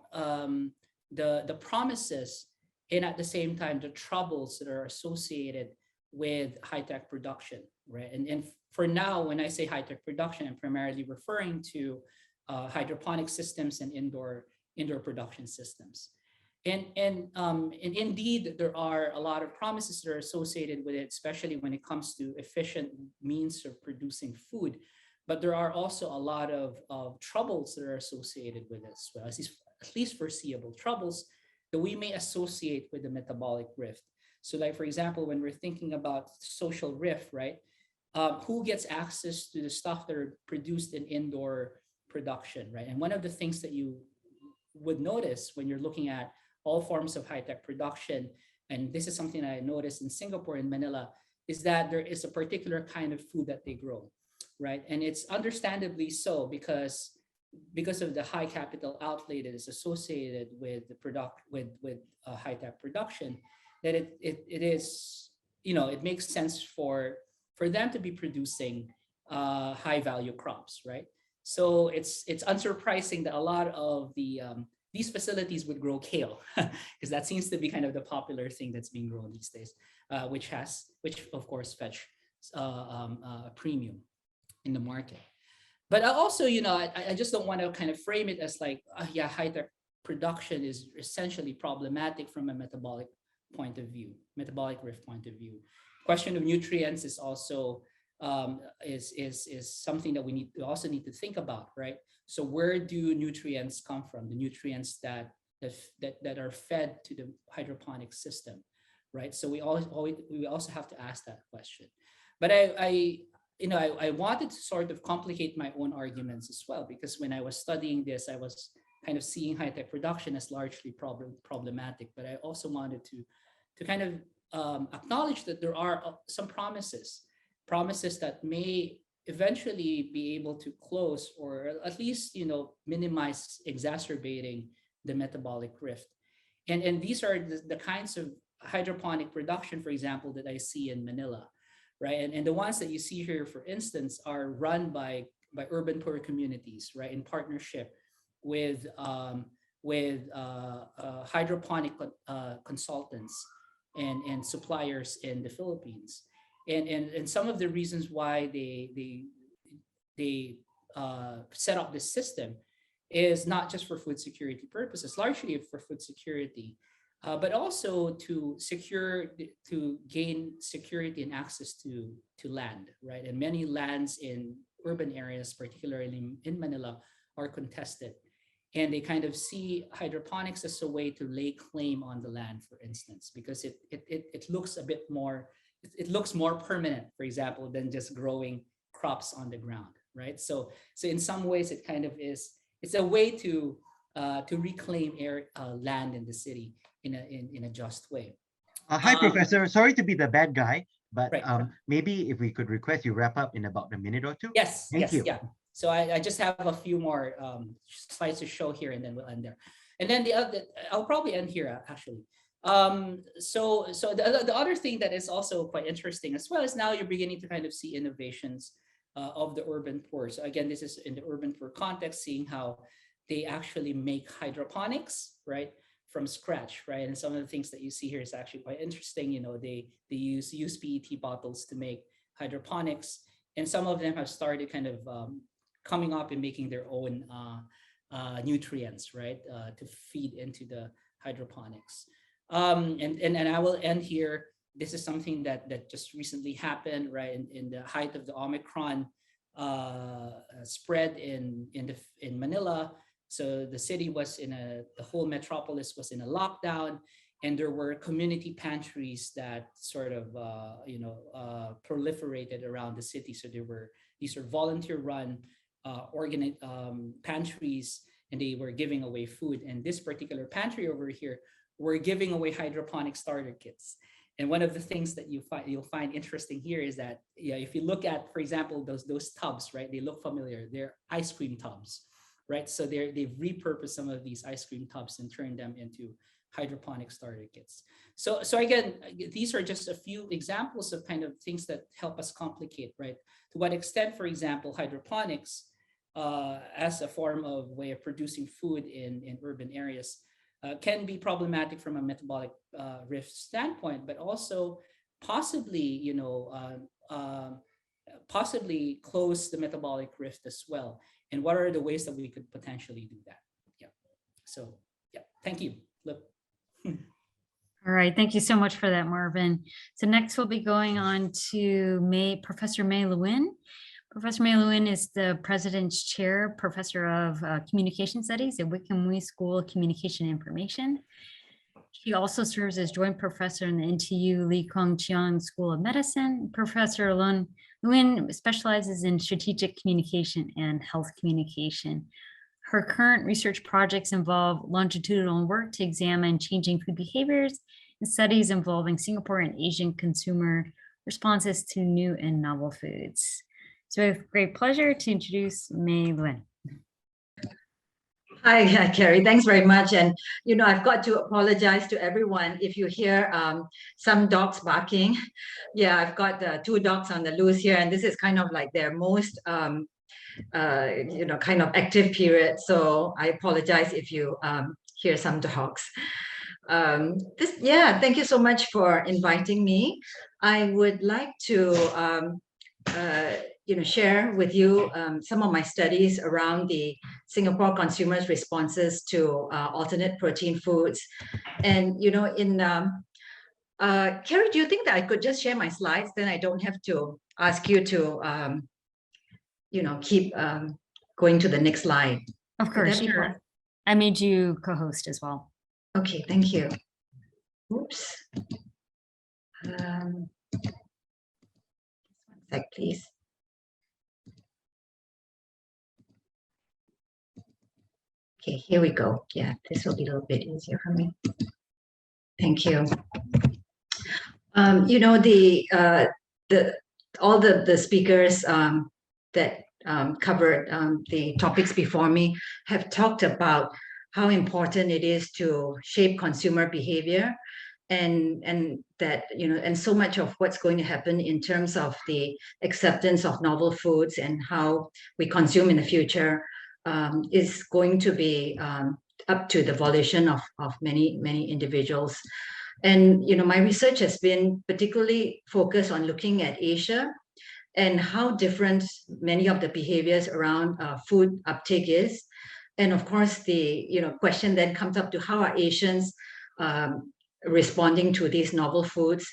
promises and at the same time the troubles that are associated with high-tech production, right? And for now, when I say high-tech production, I'm primarily referring to hydroponic systems and indoor production systems. And indeed, there are a lot of promises that are associated with it, especially when it comes to efficient means of producing food. But there are also a lot of troubles that are associated with it as well, at least foreseeable troubles that we may associate with the metabolic rift. So like, for example, when we're thinking about social rift, right? Who gets access to the stuff that are produced in indoor production, right? And one of the things that you would notice when you're looking at all forms of high-tech production, and this is something I noticed in Singapore and Manila, is that there is a particular kind of food that they grow, right? And it's understandably so because of the high capital outlay that is associated with the high-tech production, that it is, it makes sense for them to be producing high value crops, right? So it's unsurprising that a lot of these facilities would grow kale because that seems to be kind of the popular thing that's being grown these days, which of course fetch a premium in the market. But also, I just don't want to kind of frame it as like, high-tech production is essentially problematic from a metabolic rift point of view. Question of nutrients is also is something that we also need to think about, right? So where do nutrients come from? The nutrients that are fed to the hydroponic system, right? So we also have to ask that question. But I wanted to sort of complicate my own arguments as well, because when I was studying this, I was kind of seeing high-tech production as largely problematic, but I also wanted to kind of acknowledge that there are some promises that may eventually be able to close or at least, minimize exacerbating the metabolic rift. And these are the kinds of hydroponic production, for example, that I see in Manila, right? And the ones that you see here, for instance, are run by urban poor communities, right, in partnership with hydroponic consultants and suppliers in the Philippines. And some of the reasons why they set up this system is not just for food security purposes, largely for food security, but also to gain security and access to land, right? And many lands in urban areas, particularly in Manila, are contested. And they kind of see hydroponics as a way to lay claim on the land, for instance, because it looks a bit more, it looks more permanent, for example, than just growing crops on the ground, right? So in some ways, it kind of is, it's a way to reclaim land in the city in a just way. Hi, Professor. Sorry to be the bad guy, but right. Maybe if we could request you wrap up in about a minute or two. Yes. Thank you. Yeah. So I just have a few more slides to show here, and then we'll end there. And then the other, I'll probably end here actually. So the other thing that is also quite interesting as well is now you're beginning to kind of see innovations of the urban poor. So again, this is in the urban poor context, seeing how they actually make hydroponics, right, from scratch, right? And some of the things that you see here is actually quite interesting. You know, they use used PET bottles to make hydroponics, and some of them have started kind of coming up and making their own nutrients, right, to feed into the hydroponics. And I will end here. This is something that just recently happened, right, in the height of the Omicron spread in Manila. So the city was the whole metropolis was in a lockdown, and there were community pantries that sort of proliferated around the city. So these are volunteer-run pantries, and they were giving away food. And this particular pantry over here, we're giving away hydroponic starter kits. And one of the things that you'll find interesting here is that, yeah, if you look at, for example, those tubs, right? They look familiar. They're ice cream tubs, right? So they've repurposed some of these ice cream tubs and turned them into hydroponic starter kits. So again, these are just a few examples of kind of things that help us complicate, right? To what extent, for example, hydroponics as a form of way of producing food in urban areas can be problematic from a metabolic rift standpoint, but also possibly, possibly close the metabolic rift as well. And what are the ways that we could potentially do that? Yeah. So yeah, thank you. Look. All right, thank you so much for that, Marvin. So next we'll be going on to Professor May Lewin. Professor May Lewin is the President's Chair, Professor of Communication Studies at Wickham Wee School of Communication and Information. She also serves as Joint Professor in the NTU Lee Kong Chiang School of Medicine. Professor Lewin specializes in strategic communication and health communication. Her current research projects involve longitudinal work to examine changing food behaviors and studies involving Singapore and Asian consumer responses to new and novel foods. So with great pleasure to introduce May Lewin. Hi, Keri, thanks very much. And, I've got to apologize to everyone if you hear some dogs barking. Yeah, I've got 2 dogs on the loose here, and this is kind of like their most, kind of active period. So I apologize if you hear some dogs. Thank you so much for inviting me. I would like to share with you some of my studies around the Singapore consumers' responses to alternate protein foods. And, Keri, do you think that I could just share my slides? Then I don't have to ask you to, keep going to the next slide. Of course, sure. I made you co-host as well. Okay, thank you. Oops. One sec, please. Okay, here we go. Yeah, this will be a little bit easier for me. Thank you. All the speakers that covered the topics before me have talked about how important it is to shape consumer behavior, and that and so much of what's going to happen in terms of the acceptance of novel foods and how we consume in the future is going to be up to the volition of many individuals. And my research has been particularly focused on looking at Asia and how different many of the behaviors around food uptake is. And of course, the question then comes up to how are Asians responding to these novel foods,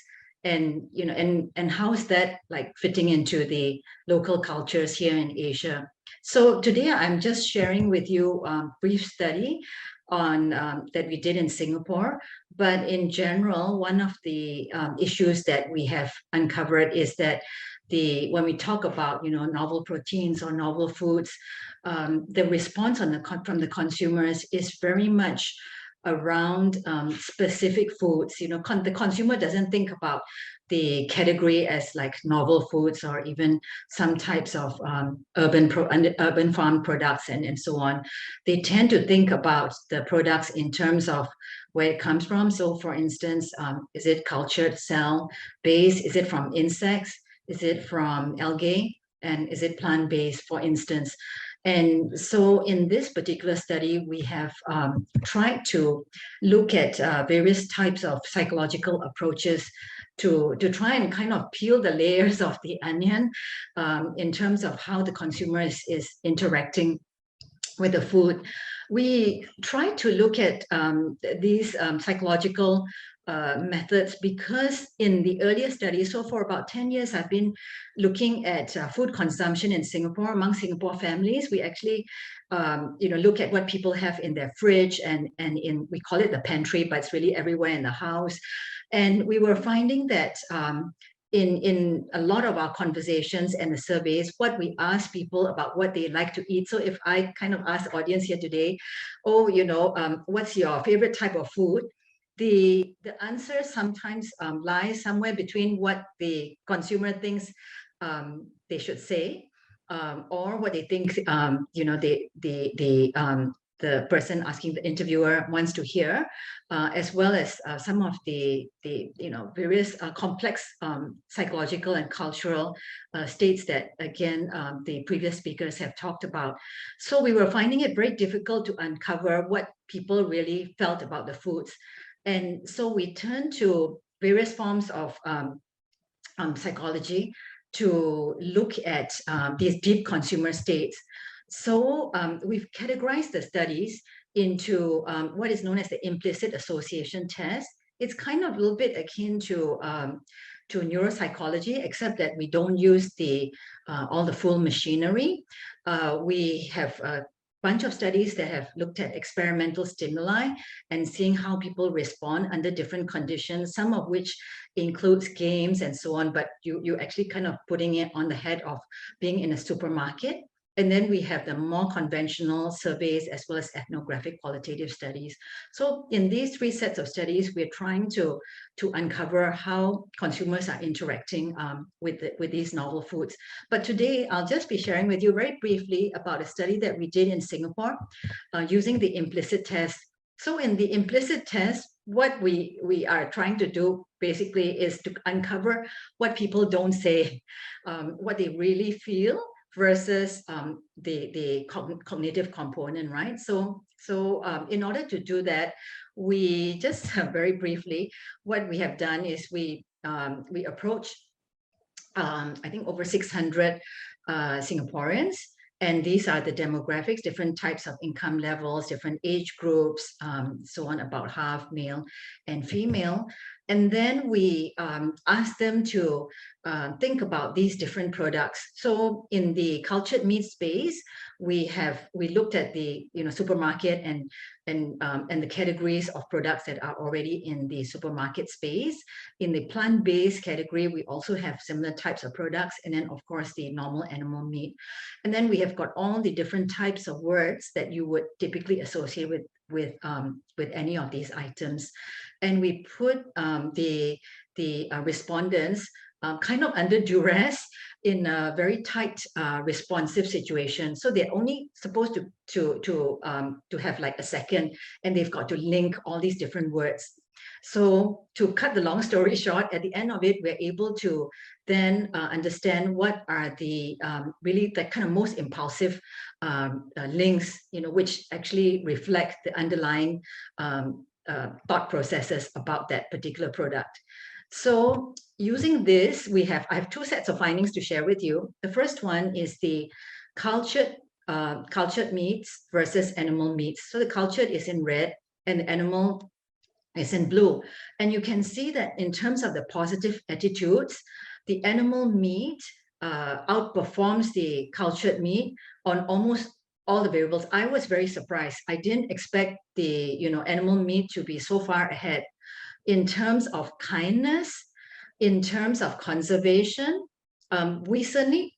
and and how is that like fitting into the local cultures here in Asia. So today I'm just sharing with you a brief study on that we did in Singapore. But in general, one of the issues that we have uncovered is that when we talk about novel proteins or novel foods, the response from the consumers is very much around specific foods. The consumer doesn't think about the category as like novel foods or even some types of urban farm products and so on. They tend to think about the products in terms of where it comes from. So for instance, is it cultured cell-based? Is it from insects? Is it from algae? And is it plant-based, for instance? And so in this particular study, we have tried to look at various types of psychological approaches to try and kind of peel the layers of the onion in terms of how the consumer is interacting with the food. We try to look at these psychological methods because in the earlier studies, so for about 10 years, I've been looking at food consumption in Singapore among Singapore families. We actually, look at what people have in their fridge and we call it the pantry, but it's really everywhere in the house. And we were finding that in a lot of our conversations and the surveys, what we ask people about what they like to eat. So if I kind of ask the audience here today, what's your favorite type of food? The answer sometimes lies somewhere between what the consumer thinks they should say or what they think the person asking the interviewer wants to hear, as well as some of the various complex psychological and cultural states that, again, the previous speakers have talked about. So we were finding it very difficult to uncover what people really felt about the foods. And so we turned to various forms of psychology to look at these deep consumer states. So we've categorized the studies into what is known as the implicit association test. It's kind of a little bit akin to neuropsychology, except that we don't use all the full machinery. We have a bunch of studies that have looked at experimental stimuli and seeing how people respond under different conditions, some of which includes games and so on, but you actually kind of putting it on the head of being in a supermarket. And then we have the more conventional surveys as well as ethnographic qualitative studies. So in these three sets of studies, we're trying to uncover how consumers are interacting with these novel foods. But today, I'll just be sharing with you very briefly about a study that we did in Singapore using the implicit test. So in the implicit test, what we are trying to do basically is to uncover what people don't say, what they really feel, versus the cognitive component, right? So in order to do that, we just very briefly, what we have done is we approach, I think, over 600 Singaporeans. And these are the demographics, different types of income levels, different age groups, so on, about half male and female. And then we asked them to think about these different products. So in the cultured meat space, we looked at the supermarket and the categories of products that are already in the supermarket space. In the plant-based category, we also have similar types of products, and then of course the normal animal meat. And then we have got all the different types of words that you would typically associate with any of these items. And we put the respondents kind of under duress in a very tight responsive situation. So they're only supposed to have like a second, and they've got to link all these different words. So to cut the long story short, at the end of it, we're able to then understand what are the really the kind of most impulsive links, which actually reflect the underlying thought processes about that particular product. So using this, I have two sets of findings to share with you. The first one is the cultured meats versus animal meats. So the cultured is in red and the animal is in blue. And you can see that in terms of the positive attitudes, the animal meat outperforms the cultured meat on almost all the variables. I was very surprised. I didn't expect the animal meat to be so far ahead in terms of kindness, in terms of conservation. We certainly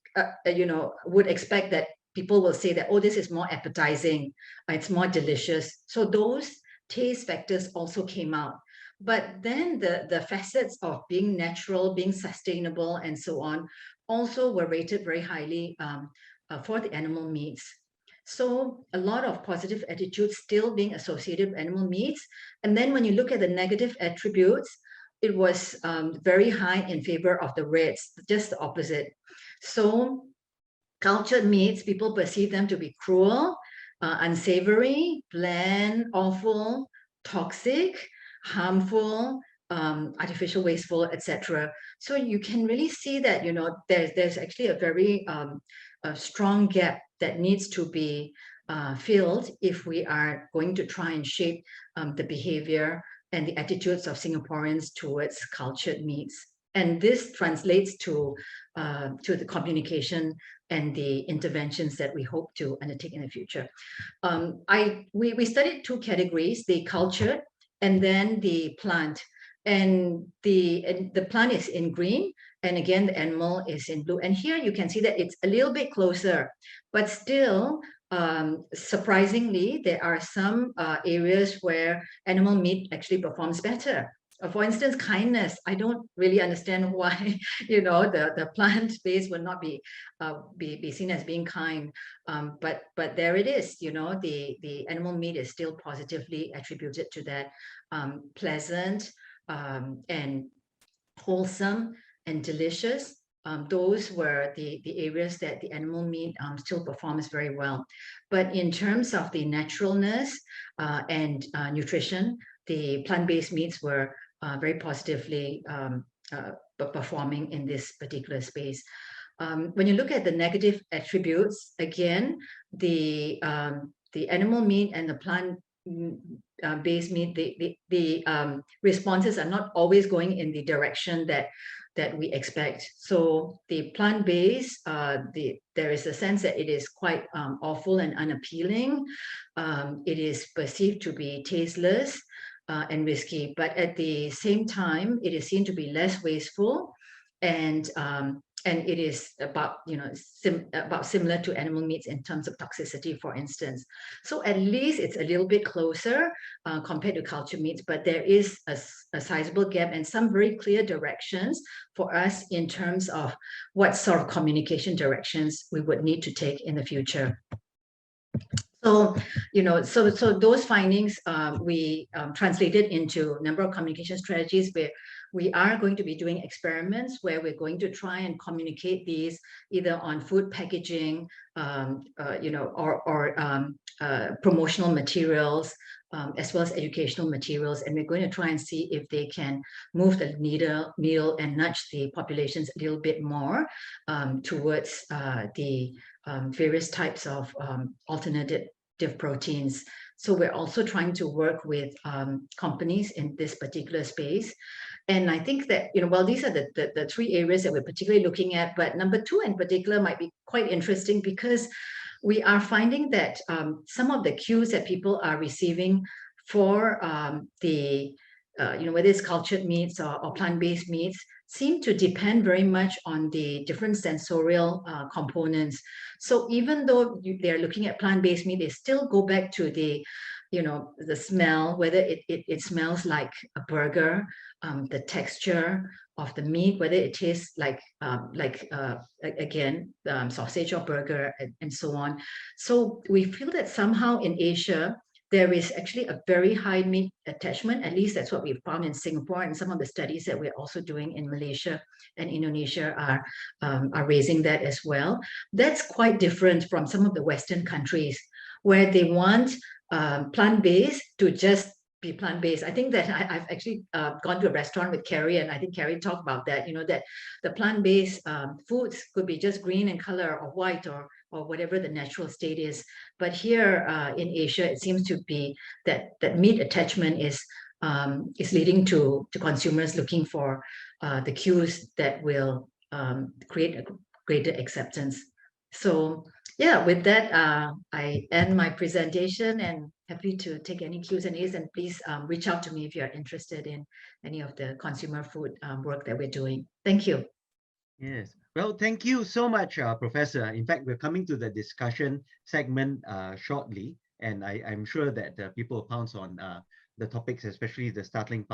would expect that people will say that, oh, this is more appetizing, it's more delicious. So those taste factors also came out. But then the facets of being natural, being sustainable, and so on also were rated very highly for the animal meats. So a lot of positive attitudes still being associated with animal meats. And then when you look at the negative attributes, it was very high in favor of the reds, just the opposite. So cultured meats, people perceive them to be cruel, unsavory, bland, awful, toxic, harmful, artificial, wasteful, etc. So you can really see that, you know, there's actually a very a strong gap that needs to be filled if we are going to try and shape the behavior and the attitudes of Singaporeans towards cultured meats. And this translates to the communication and the interventions that we hope to undertake in the future. We studied two categories, the cultured and then the plant. And the plant is in green, and again, the animal is in blue. And here you can see that it's a little bit closer, but still, surprisingly, there are some areas where animal meat actually performs better. For instance, kindness. I don't really understand why, you know, the plant-based would not be seen as being kind, but there it is. You know, the animal meat is still positively attributed to that, pleasant and wholesome and delicious. Those were the areas that the animal meat still performs very well. But in terms of the naturalness and nutrition, the plant-based meats were very positively performing in this particular space. When you look at the negative attributes, again, the animal meat and the plant-based meat, the responses are not always going in the direction that we expect. So the plant-based, there is a sense that it is quite awful and unappealing. It is perceived to be tasteless and risky, but at the same time, it is seen to be less wasteful, and it is about, you know, about similar to animal meats in terms of toxicity, for instance. So at least it's a little bit closer compared to cultured meats, but there is a sizable gap and some very clear directions for us in terms of what sort of communication directions we would need to take in the future. So, you know, so those findings we translated into a number of communication strategies where we are going to be doing experiments where we're going to try and communicate these either on food packaging, you know, or promotional materials, as well as educational materials. And we're going to try and see if they can move the needle and nudge the populations a little bit more towards the various types of alternative proteins. So we're also trying to work with companies in this particular space. And I think that, you know, well, these are the three areas that we're particularly looking at, but number two in particular might be quite interesting because we are finding that some of the cues that people are receiving for you know, whether it's cultured meats or plant-based meats, seem to depend very much on the different sensorial components. So even though they're looking at plant-based meat, they still go back to the, you know, the smell, whether it smells like a burger, the texture of the meat, whether it tastes like again, sausage or burger, and so on. So we feel that somehow in Asia, there is actually a very high meat attachment. At least that's what we've found in Singapore, and some of the studies that we're also doing in Malaysia and Indonesia are raising that as well. That's quite different from some of the Western countries where they want plant-based to just be plant-based. I think that I've actually gone to a restaurant with Keri, and I think Keri talked about that, you know, that the plant-based foods could be just green in color or white or whatever the natural state is. But here in Asia, it seems to be that meat attachment is leading to consumers looking for the cues that will create a greater acceptance. So yeah, with that, I end my presentation and happy to take any Q&As, and please reach out to me if you're interested in any of the consumer food work that we're doing. Thank you. Yes. Well, thank you so much, Professor. In fact, we're coming to the discussion segment shortly. And I'm sure that people pounce on the topics, especially the startling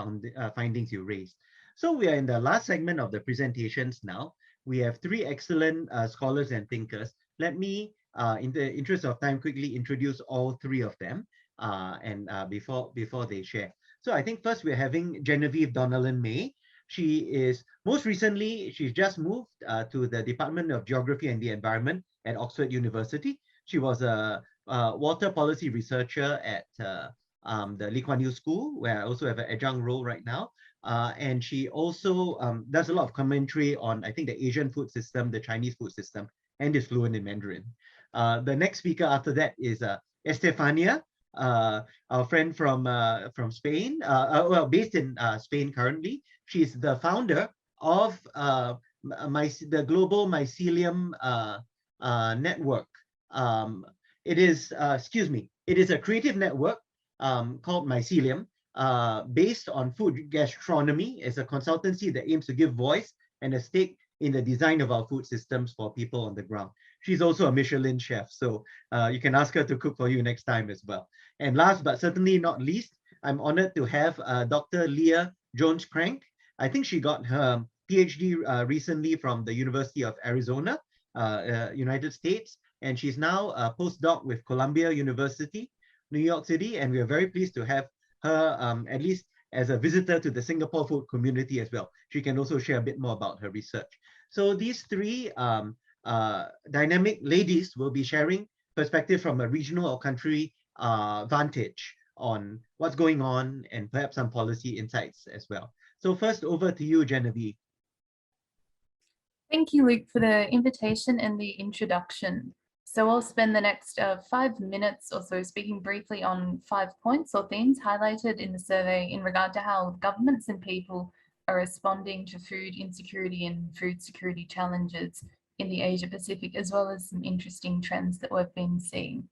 findings you raised. So we are in the last segment of the presentations now. We have three excellent scholars and thinkers. Let me, in the interest of time, quickly introduce all three of them before they share. So I think first we're having Genevieve Donnellan May. She is she's just moved to the Department of Geography and the Environment at Oxford University. She was a water policy researcher at the Lee Kuan Yew School, where I also have an adjunct role right now. And she also does a lot of commentary on, I think, the Asian food system, the Chinese food system, and is fluent in Mandarin. The next speaker after that is Estefania, our friend from Spain, well, based in Spain currently. She's the founder of the Global Mycelium Network. It is a creative network called Mycelium, based on food gastronomy. It's a consultancy that aims to give voice and a stake in the design of our food systems for people on the ground. She's also a Michelin chef, so you can ask her to cook for you next time as well. And last but certainly not least, I'm honored to have Dr. Leah Jones-Crank. I think she got her PhD recently from the University of Arizona, United States, and she's now a postdoc with Columbia University, New York City, and we are very pleased to have her at least as a visitor to the Singapore food community as well. She can also share a bit more about her research. So these three dynamic ladies will be sharing perspective from a regional or country vantage on what's going on and perhaps some policy insights as well. So first, over to you, Genevieve. Thank you, Luke, for the invitation and the introduction. So I'll spend the next 5 minutes or so speaking briefly on 5 points or themes highlighted in the survey in regard to how governments and people are responding to food insecurity and food security challenges in the Asia Pacific, as well as some interesting trends that we've been seeing.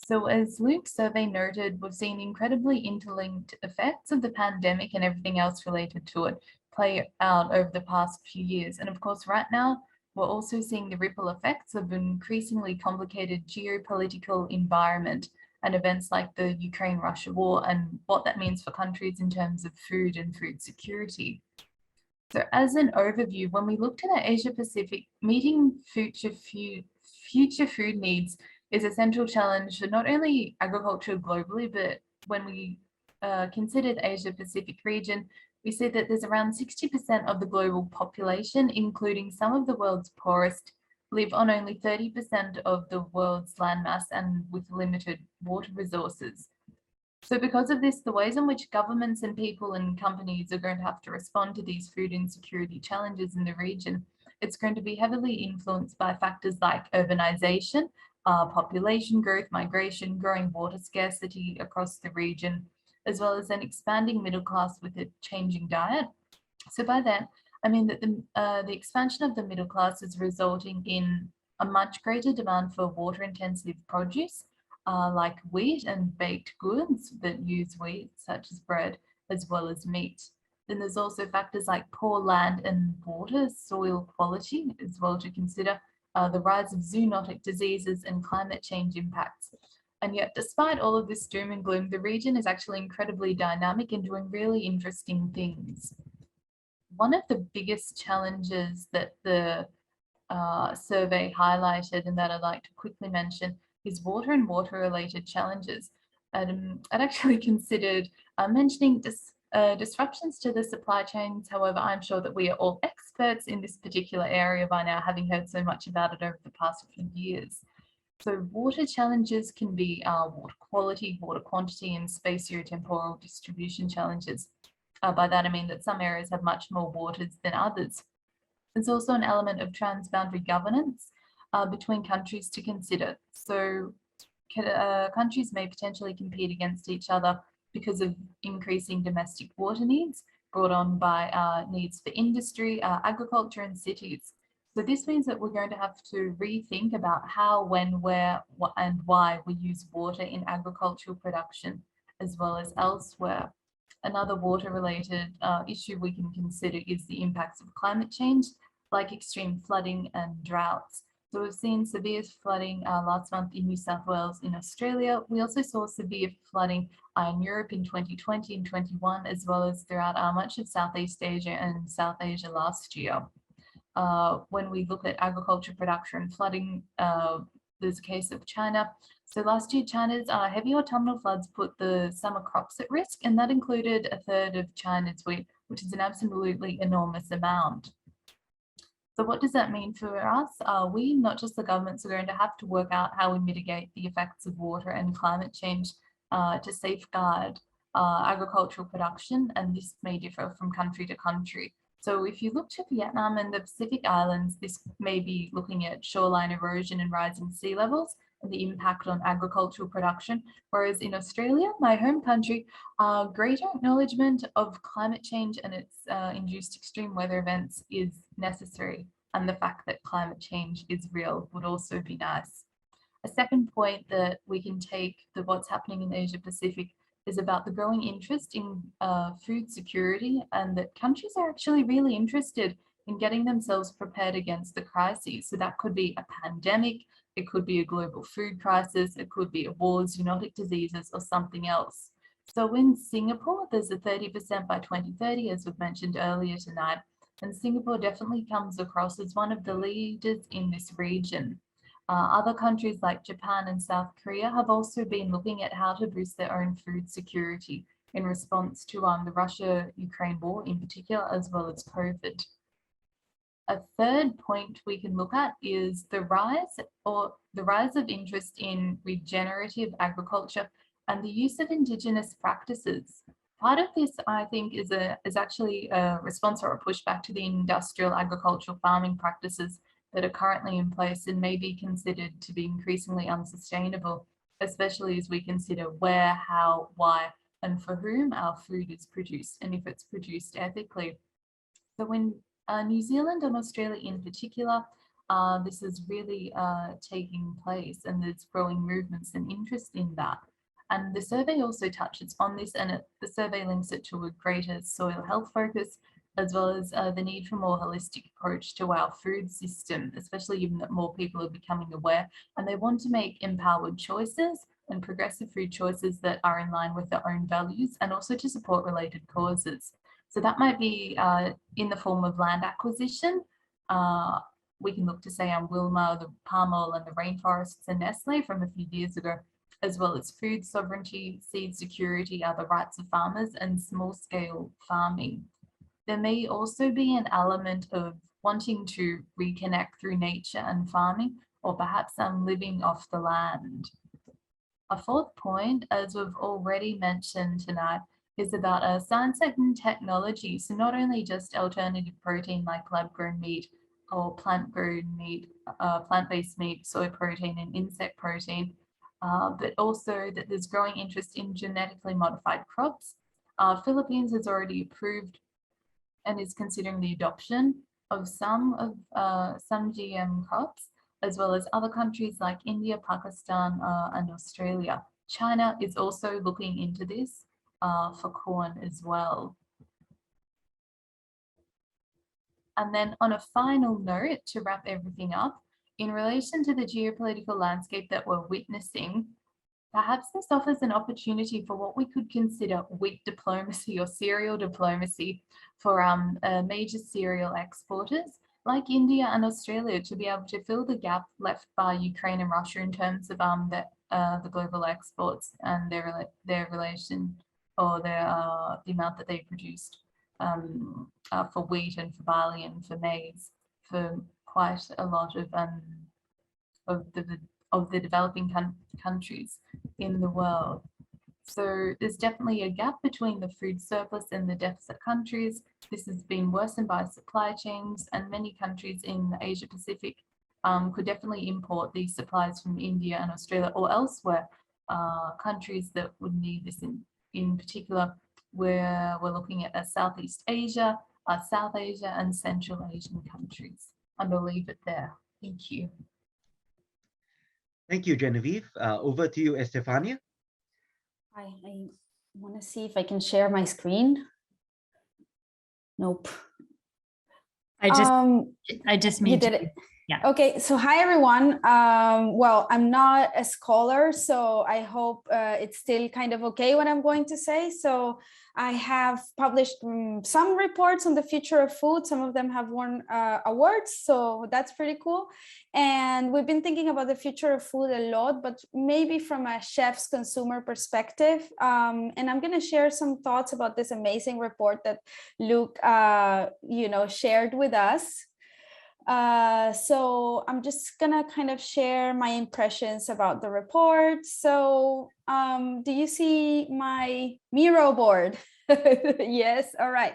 So as Luke's survey noted, we've seen incredibly interlinked effects of the pandemic and everything else related to it play out over the past few years. And of course, right now, we're also seeing the ripple effects of an increasingly complicated geopolitical environment and events like the Ukraine-Russia war and what that means for countries in terms of food and food security. So as an overview, when we looked at Asia Pacific, meeting future food needs is a central challenge for not only agriculture globally, but when we consider the Asia Pacific region, we see that there's around 60% of the global population, including some of the world's poorest, live on only 30% of the world's landmass and with limited water resources. So because of this, the ways in which governments and people and companies are going to have to respond to these food insecurity challenges in the region, it's going to be heavily influenced by factors like urbanization, population growth, migration, growing water scarcity across the region, as well as an expanding middle class with a changing diet. So by that, I mean that the expansion of the middle class is resulting in a much greater demand for water-intensive produce, like wheat and baked goods that use wheat, such as bread, as well as meat. Then there's also factors like poor land and water, soil quality, as well to consider the rise of zoonotic diseases and climate change impacts. And yet, despite all of this doom and gloom, the region is actually incredibly dynamic and doing really interesting things. One of the biggest challenges that the survey highlighted and that I'd like to quickly mention is water and water-related challenges. I'd actually considered mentioning disruptions to the supply chains. However, I'm sure that we are all experts in this particular area by now, having heard so much about it over the past few years. So water challenges can be water quality, water quantity, and spatiotemporal distribution challenges. By that, I mean that some areas have much more waters than others. There's also an element of transboundary governance between countries to consider. So countries may potentially compete against each other because of increasing domestic water needs brought on by needs for industry, agriculture, and cities. So this means that we're going to have to rethink about how, when, where, and why we use water in agricultural production, as well as elsewhere. Another water-related issue we can consider is the impacts of climate change, like extreme flooding and droughts. So we've seen severe flooding last month in New South Wales in Australia. We also saw severe flooding in Europe in 2020 and 21, as well as throughout much of Southeast Asia and South Asia last year. When we look at agriculture production and flooding, there's a case of China. So last year, China's heavy autumnal floods put the summer crops at risk, and that included a third of China's wheat, which is an absolutely enormous amount. So what does that mean for us? We, not just the governments, are going to have to work out how we mitigate the effects of water and climate change to safeguard agricultural production, and this may differ from country to country. So if you look to Vietnam and the Pacific Islands, this may be looking at shoreline erosion and rising sea levels and the impact on agricultural production. Whereas in Australia, my home country, greater acknowledgement of climate change and its induced extreme weather events is necessary. And the fact that climate change is real would also be nice. A second point that we can take that what's happening in Asia Pacific is about the growing interest in food security, and that countries are actually really interested in getting themselves prepared against the crises. So that could be a pandemic, it could be a global food crisis, it could be a war, zoonotic diseases, or something else. So in Singapore, there's a 30% by 2030, as we've mentioned earlier tonight, and Singapore definitely comes across as one of the leaders in this region. Other countries like Japan and South Korea have also been looking at how to boost their own food security in response to the Russia-Ukraine war in particular, as well as COVID. A third point we can look at is the rise of interest in regenerative agriculture and the use of Indigenous practices. Part of this, I think, is actually a response or a pushback to the industrial agricultural farming practices that are currently in place and may be considered to be increasingly unsustainable, especially as we consider where, how, why, and for whom our food is produced, and if it's produced ethically. So when New Zealand and Australia in particular, this is really taking place, and there's growing movements and interest in that. And the survey also touches on this, and the survey links it to a greater soil health focus, as well as the need for a more holistic approach to our food system, especially given that more people are becoming aware and they want to make empowered choices and progressive food choices that are in line with their own values, and also to support related causes. So that might be in the form of land acquisition. We can look to say Wilmar, the palm oil and the rainforests and Nestle from a few years ago, as well as food sovereignty, seed security, the rights of farmers, and small scale farming. There may also be an element of wanting to reconnect through nature and farming, or perhaps living off the land. A fourth point, as we've already mentioned tonight, is about science and technology. So not only just alternative protein like lab-grown meat or plant-grown meat, plant-based meat, soy protein and insect protein, but also that there's growing interest in genetically modified crops. Philippines has already approved and is considering the adoption of some GM crops, as well as other countries like India, Pakistan, and Australia. China is also looking into this for corn as well. And then on a final note, to wrap everything up, in relation to the geopolitical landscape that we're witnessing, perhaps this offers an opportunity for what we could consider wheat diplomacy or cereal diplomacy for major cereal exporters like India and Australia to be able to fill the gap left by Ukraine and Russia in terms of the global exports and their relation, or the amount that they produced for wheat and for barley and for maize for quite a lot of the developing countries in the world. So there's definitely a gap between the food surplus and the deficit countries. This has been worsened by supply chains, and many countries in the Asia Pacific could definitely import these supplies from India and Australia or elsewhere, countries that would need this in particular, where we're looking at Southeast Asia, South Asia and Central Asian countries. And I'll leave it there. Thank you. Thank you, Genevieve. Over to you, Estefania. I want to see if I can share my screen. Nope. I just You made did you it. Yeah. Okay, so hi everyone. Well, I'm not a scholar, so I hope it's still kind of okay what I'm going to say. So I have published some reports on the future of food. Some of them have won awards, so that's pretty cool. And we've been thinking about the future of food a lot, but maybe from a chef's consumer perspective. And I'm going to share some thoughts about this amazing report that Luke, shared with us. So I'm just gonna kind of share my impressions about the report. So do you see my Miro board? Yes, all right.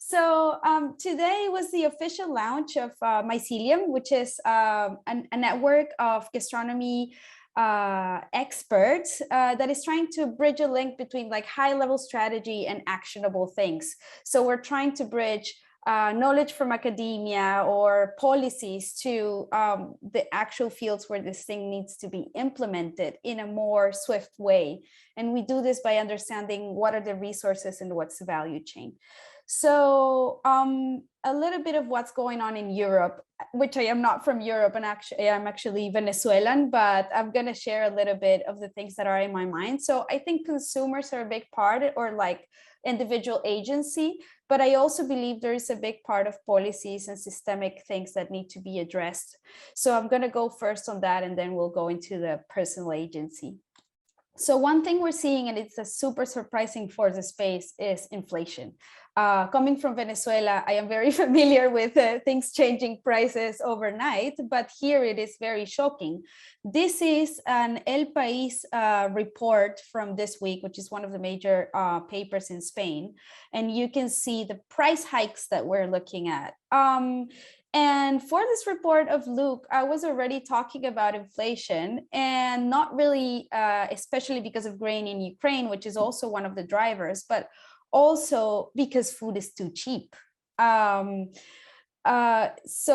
So today was the official launch of Mycelium, which is a network of gastronomy experts that is trying to bridge a link between like high-level strategy and actionable things. So we're trying to bridge knowledge from academia or policies to the actual fields where this thing needs to be implemented in a more swift way. And we do this by understanding what are the resources and what's the value chain. So a little bit of what's going on in Europe, which I am not from Europe, and actually I'm actually Venezuelan, but I'm going to share a little bit of the things that are in my mind. So I think consumers are a big part, or like individual agency, but I also believe there is a big part of policies and systemic things that need to be addressed. So I'm going to go first on that, and then we'll go into the personal agency. So one thing we're seeing, and it's a super surprising for the space, is inflation. Coming from Venezuela, I am very familiar with things changing prices overnight, but here it is very shocking. This is an El País report from this week, which is one of the major papers in Spain. And you can see the price hikes that we're looking at. And for this report of Luke, I was already talking about inflation, and not really, especially because of grain in Ukraine, which is also one of the drivers, but also because food is too cheap. So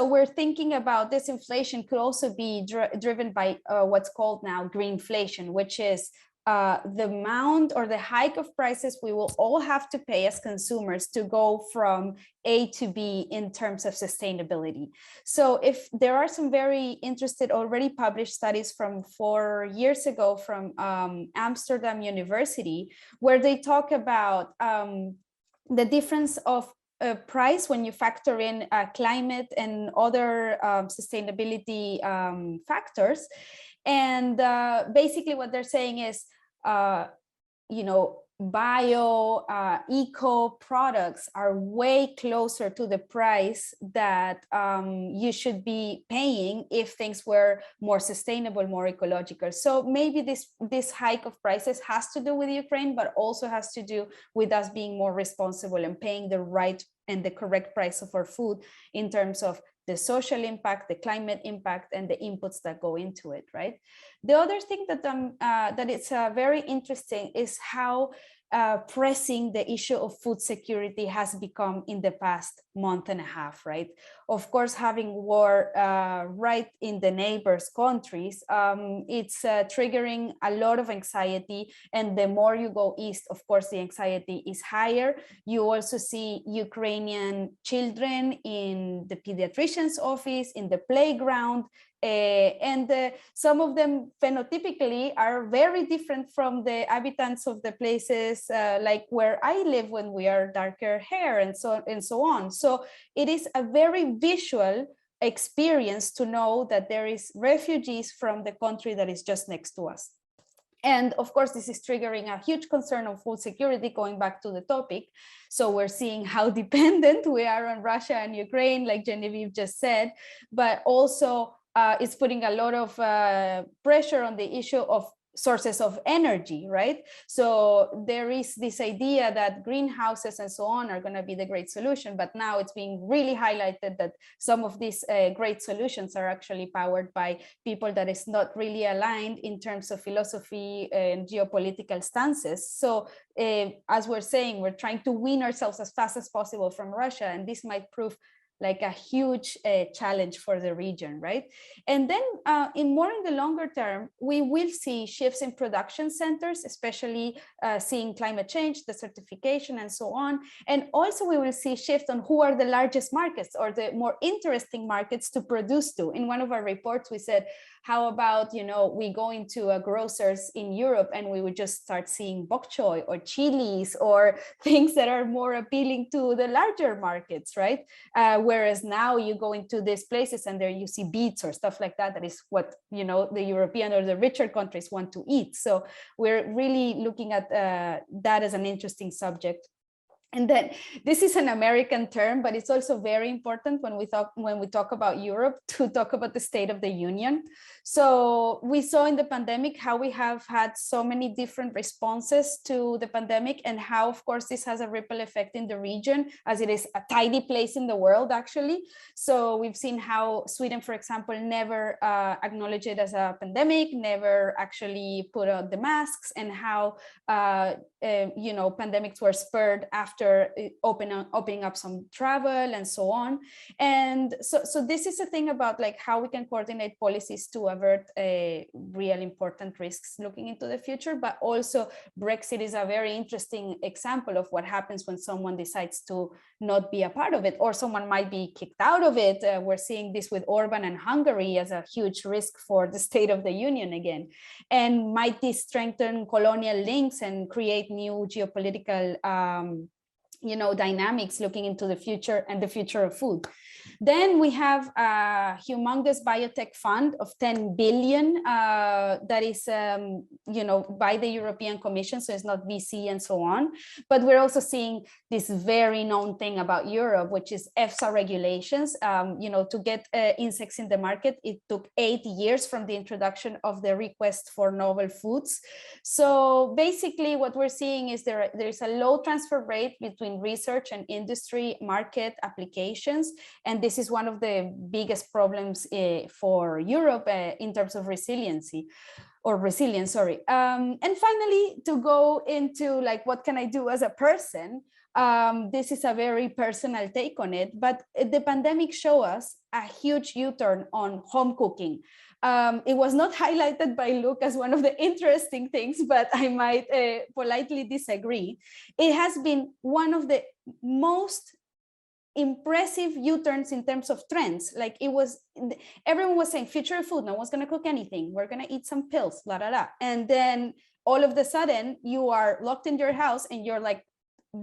we're thinking about this inflation could also be driven by what's called now greenflation, which is the amount or the hike of prices we will all have to pay as consumers to go from A to B in terms of sustainability. So if there are some very interested already published studies from 4 years ago from Amsterdam University, where they talk about the difference of price when you factor in climate and other sustainability factors. And basically what they're saying is, bio, eco products are way closer to the price that you should be paying if things were more sustainable, more ecological. So maybe this hike of prices has to do with Ukraine, but also has to do with us being more responsible and paying the right and the correct price of our food in terms of the social impact, the climate impact, and the inputs that go into it, right? The other thing that it's very interesting is how pressing the issue of food security has become in the past month and a half, right? Of course, having war right in the neighbors' countries, it's triggering a lot of anxiety. And the more you go east, of course, the anxiety is higher. You also see Ukrainian children in the pediatrician's office, in the playground, and some of them phenotypically are very different from the inhabitants of the places like where I live, when we are darker hair and so on. So it is a very visual experience to know that there is refugees from the country that is just next to us. And of course, this is triggering a huge concern of food security, going back to the topic. So we're seeing how dependent we are on Russia and Ukraine, like Genevieve just said, but also it's putting a lot of pressure on the issue of sources of energy, right? So there is this idea that greenhouses and so on are going to be the great solution, but now it's being really highlighted that some of these great solutions are actually powered by people that is not really aligned in terms of philosophy and geopolitical stances. So as we're saying, we're trying to wean ourselves as fast as possible from Russia, and this might prove like a huge challenge for the region, right? And then in the longer term, we will see shifts in production centers, especially seeing climate change, desertification, and so on. And also we will see shift on who are the largest markets or the more interesting markets to produce to. In one of our reports, we said, how about, we go into a grocer's in Europe and we would just start seeing bok choy or chilies or things that are more appealing to the larger markets, right? Whereas now you go into these places and there you see beets or stuff like that. That is what, the European or the richer countries want to eat. So we're really looking at that as an interesting subject. And then this is an American term, but it's also very important when we talk about Europe to talk about the State of the Union. So we saw in the pandemic how we have had so many different responses to the pandemic and how, of course, this has a ripple effect in the region as it is a tiny place in the world, actually. So we've seen how Sweden, for example, never acknowledged it as a pandemic, never actually put out the masks, and how pandemics were spurred after opening up some travel and so on. And so this is a thing about like how we can coordinate policies to avert real important risks looking into the future. But also Brexit is a very interesting example of what happens when someone decides to not be a part of it, or someone might be kicked out of it. We're seeing this with Orban and Hungary as a huge risk for the State of the Union again. And might this strengthen colonial links and create new geopolitical dynamics looking into the future and the future of food. Then we have a humongous biotech fund of 10 billion that is, by the European Commission, so it's not VC and so on. But we're also seeing this very known thing about Europe, which is EFSA regulations. To get insects in the market, it took 8 years from the introduction of the request for novel foods. So basically what we're seeing is there is a low transfer rate between research and industry market applications. And this is one of the biggest problems for Europe in terms of resilience. And finally, to go into like, what can I do as a person? This is a very personal take on it, but the pandemic showed us a huge U-turn on home cooking. It was not highlighted by Luke as one of the interesting things, but I might politely disagree. It has been one of the most impressive U-turns in terms of trends. Like everyone was saying future of food, no one's going to cook anything, we're going to eat some pills, la la la. And then all of a sudden you are locked in your house and you're like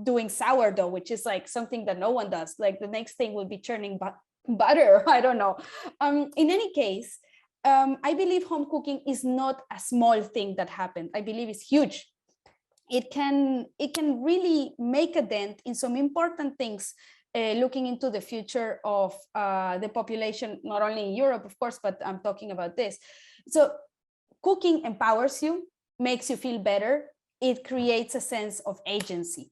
doing sourdough, which is like something that no one does. Like the next thing will be churning butter. I don't know. In any case, I believe home cooking is not a small thing that happened. I believe it's huge. It can really make a dent in some important things looking into the future of the population, not only in Europe, of course, but I'm talking about this. So cooking empowers you, makes you feel better. It creates a sense of agency.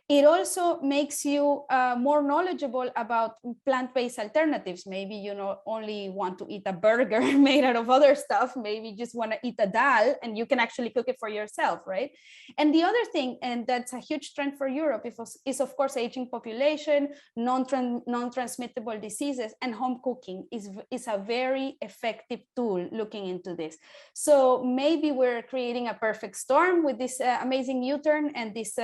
It also makes you more knowledgeable about plant-based alternatives. Maybe you not only want to eat a burger made out of other stuff, maybe you just want to eat a dal and you can actually cook it for yourself, right? And the other thing, and that's a huge trend for Europe, is of course aging population, non-transmittable diseases, and home cooking is a very effective tool looking into this. So maybe we're creating a perfect storm with this amazing U-turn and this,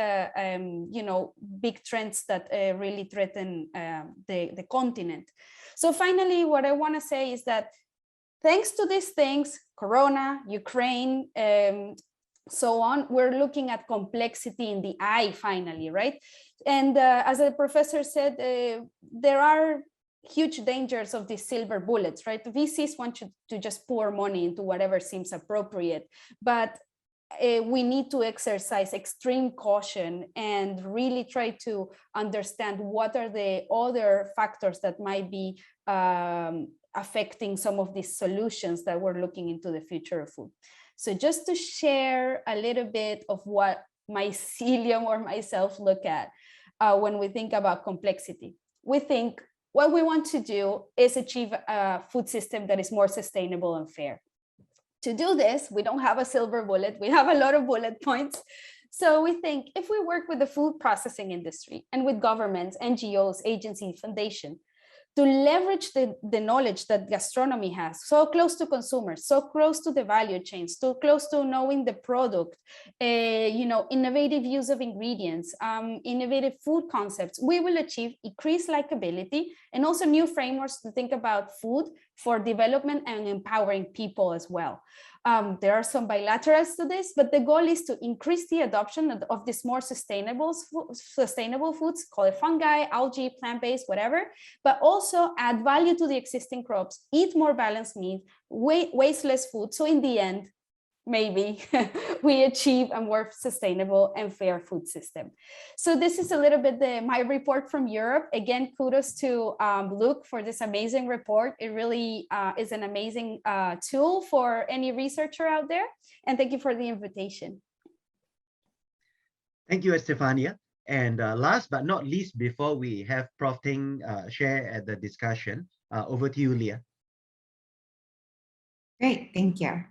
big trends that really threaten the continent. So finally, what I want to say is that thanks to these things, Corona, Ukraine, so on, we're looking at complexity in the eye finally, right? And as the professor said, there are huge dangers of these silver bullets, right? VCs want you to just pour money into whatever seems appropriate, but we need to exercise extreme caution and really try to understand what are the other factors that might be affecting some of these solutions that we're looking into the future of food. So just to share a little bit of what mycelium or myself look at when we think about complexity. We think what we want to do is achieve a food system that is more sustainable and fair. To do this, we don't have a silver bullet. We have a lot of bullet points. So we think if we work with the food processing industry and with governments, NGOs, agencies, foundation, to leverage the knowledge that gastronomy has, so close to consumers, so close to the value chains, so close to knowing the product, innovative use of ingredients, innovative food concepts, we will achieve increased likability and also new frameworks to think about food for development and empowering people as well. There are some bilaterals to this, but the goal is to increase the adoption of these more sustainable foods, call it fungi, algae, plant-based, whatever, but also add value to the existing crops, eat more balanced meat, waste less food. So in the end, maybe we achieve a more sustainable and fair food system. So this is a little bit my report from Europe. Again, kudos to Luke for this amazing report. It really is an amazing tool for any researcher out there. And thank you for the invitation. Thank you, Estefania. And last but not least, before we have Prof. Ting share at the discussion, over to you, Leah. Great, thank you.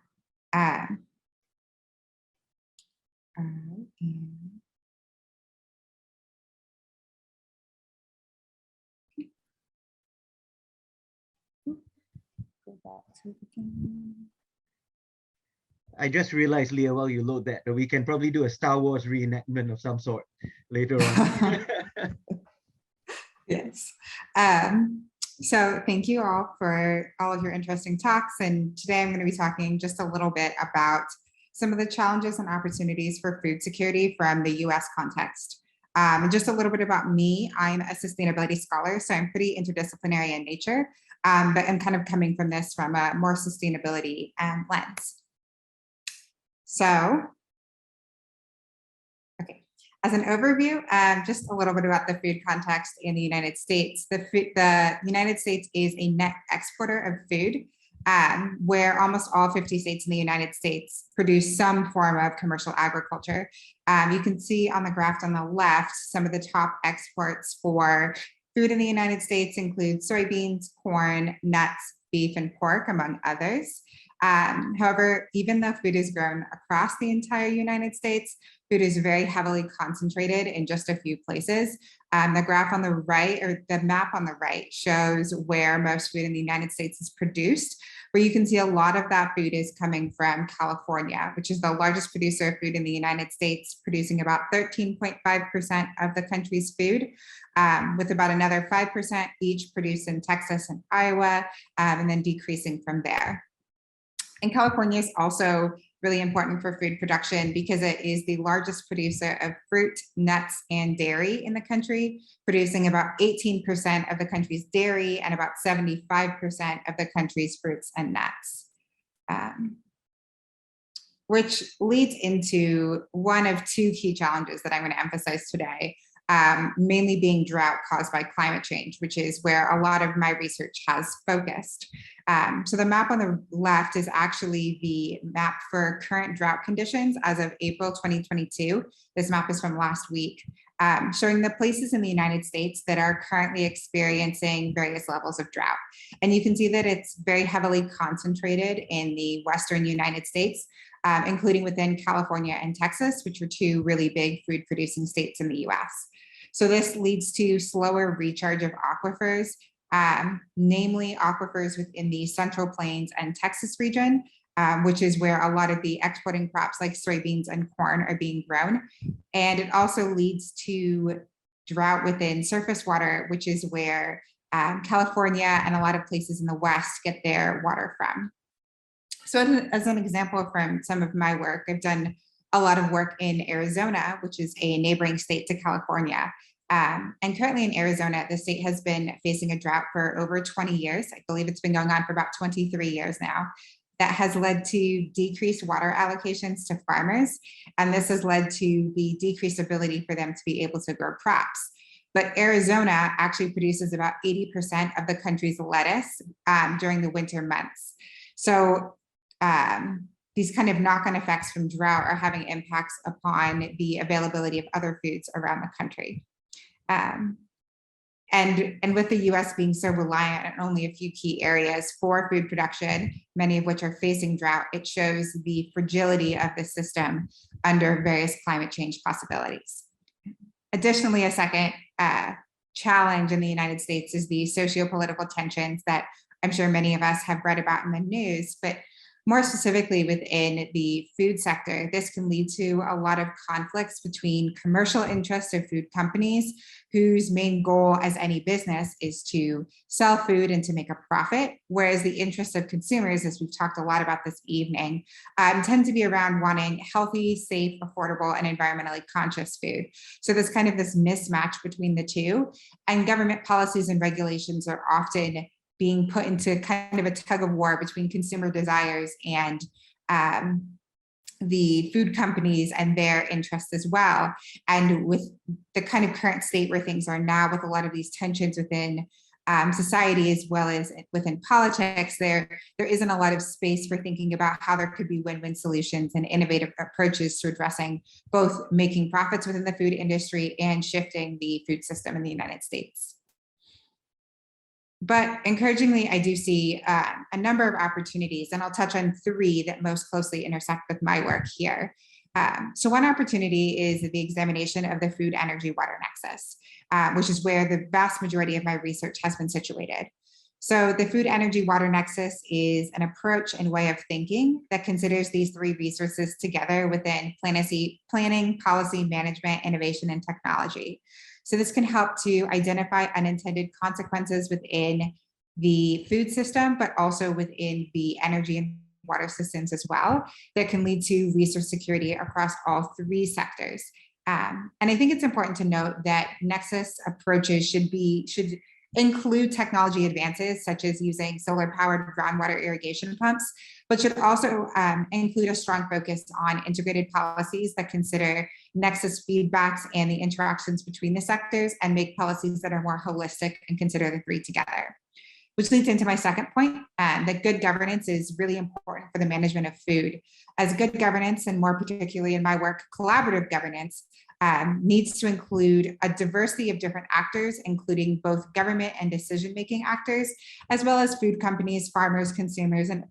I just realized, Leah, while you load that we can probably do a Star Wars reenactment of some sort later on. Yes. So thank you all for all of your interesting talks. And today I'm going to be talking just a little bit about some of the challenges and opportunities for food security from the US context. Just a little bit about me. I'm a sustainability scholar, so I'm pretty interdisciplinary in nature, but I'm kind of coming from this from a more sustainability lens. So, okay, as an overview, just a little bit about the food context in the United States. The United States is a net exporter of food, where almost all 50 states in the United States produce some form of commercial agriculture. You can see on the graph on the left, some of the top exports for food in the United States include soybeans, corn, nuts, beef, and pork, among others. However, even though food is grown across the entire United States, food is very heavily concentrated in just a few places. The graph on the right, or the map on the right, shows where most food in the United States is produced, where you can see a lot of that food is coming from California, which is the largest producer of food in the United States, producing about 13.5% of the country's food, with about another 5% each produced in Texas and Iowa, and then decreasing from there. And California is also really important for food production because it is the largest producer of fruit, nuts, and dairy in the country, producing about 18% of the country's dairy and about 75% of the country's fruits and nuts. Which leads into one of two key challenges that I'm going to emphasize today, mainly being drought caused by climate change, which is where a lot of my research has focused. So the map on the left is actually the map for current drought conditions as of April 2022. This map is from last week, showing the places in the United States that are currently experiencing various levels of drought. And you can see that it's very heavily concentrated in the Western United States, including within California and Texas, which are two really big food producing states in the US. So this leads to slower recharge of aquifers, namely aquifers within the Central Plains and Texas region, which is where a lot of the exporting crops like soybeans and corn are being grown. And it also leads to drought within surface water, which is where California and a lot of places in the West get their water from. So as an example from some of my work, I've done a lot of work in Arizona, which is a neighboring state to California. And currently in Arizona, the state has been facing a drought for over 20 years. I believe it's been going on for about 23 years now. That has led to decreased water allocations to farmers. And this has led to the decreased ability for them to be able to grow crops. But Arizona actually produces about 80% of the country's lettuce during the winter months. So these kind of knock-on effects from drought are having impacts upon the availability of other foods around the country. And with the US being so reliant on only a few key areas for food production, many of which are facing drought, it shows the fragility of the system under various climate change possibilities. Additionally, a second challenge in the United States is the socio-political tensions that I'm sure many of us have read about in the news, but more specifically within the food sector, this can lead to a lot of conflicts between commercial interests of food companies whose main goal as any business is to sell food and to make a profit, whereas the interests of consumers, as we've talked a lot about this evening, tend to be around wanting healthy, safe, affordable, and environmentally conscious food. So there's kind of this mismatch between the two, and government policies and regulations are often being put into kind of a tug of war between consumer desires and the food companies and their interests as well. And with the kind of current state where things are now, with a lot of these tensions within society as well as within politics, there isn't a lot of space for thinking about how there could be win-win solutions and innovative approaches to addressing both making profits within the food industry and shifting the food system in the United States. But encouragingly, I do see a number of opportunities, and I'll touch on three that most closely intersect with my work here. So one opportunity is the examination of the food, energy, water nexus, which is where the vast majority of my research has been situated. So the food, energy, water nexus is an approach and way of thinking that considers these three resources together within planning, policy, management, innovation, and technology. So this can help to identify unintended consequences within the food system, but also within the energy and water systems as well, that can lead to resource security across all three sectors. And I think it's important to note that Nexus approaches should include technology advances such as using solar-powered groundwater irrigation pumps, but should also include a strong focus on integrated policies that consider Nexus feedbacks and the interactions between the sectors and make policies that are more holistic and consider the three together. Which leads into my second point, that good governance is really important for the management of food. As good governance, and more particularly in my work, collaborative governance, needs to include a diversity of different actors, including both government and decision-making actors, as well as food companies, farmers, consumers, and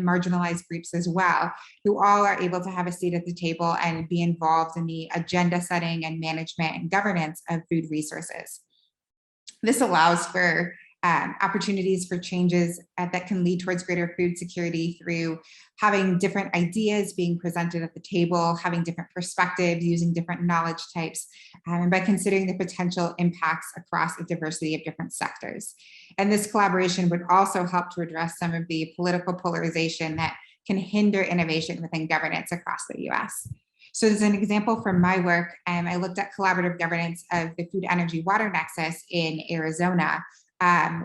marginalized groups as well, who all are able to have a seat at the table and be involved in the agenda setting and management and governance of food resources. This allows for opportunities for changes that can lead towards greater food security through having different ideas being presented at the table, having different perspectives, using different knowledge types, and by considering the potential impacts across a diversity of different sectors. And this collaboration would also help to address some of the political polarization that can hinder innovation within governance across the US. So as an example from my work, I looked at collaborative governance of the food, energy, water nexus in Arizona,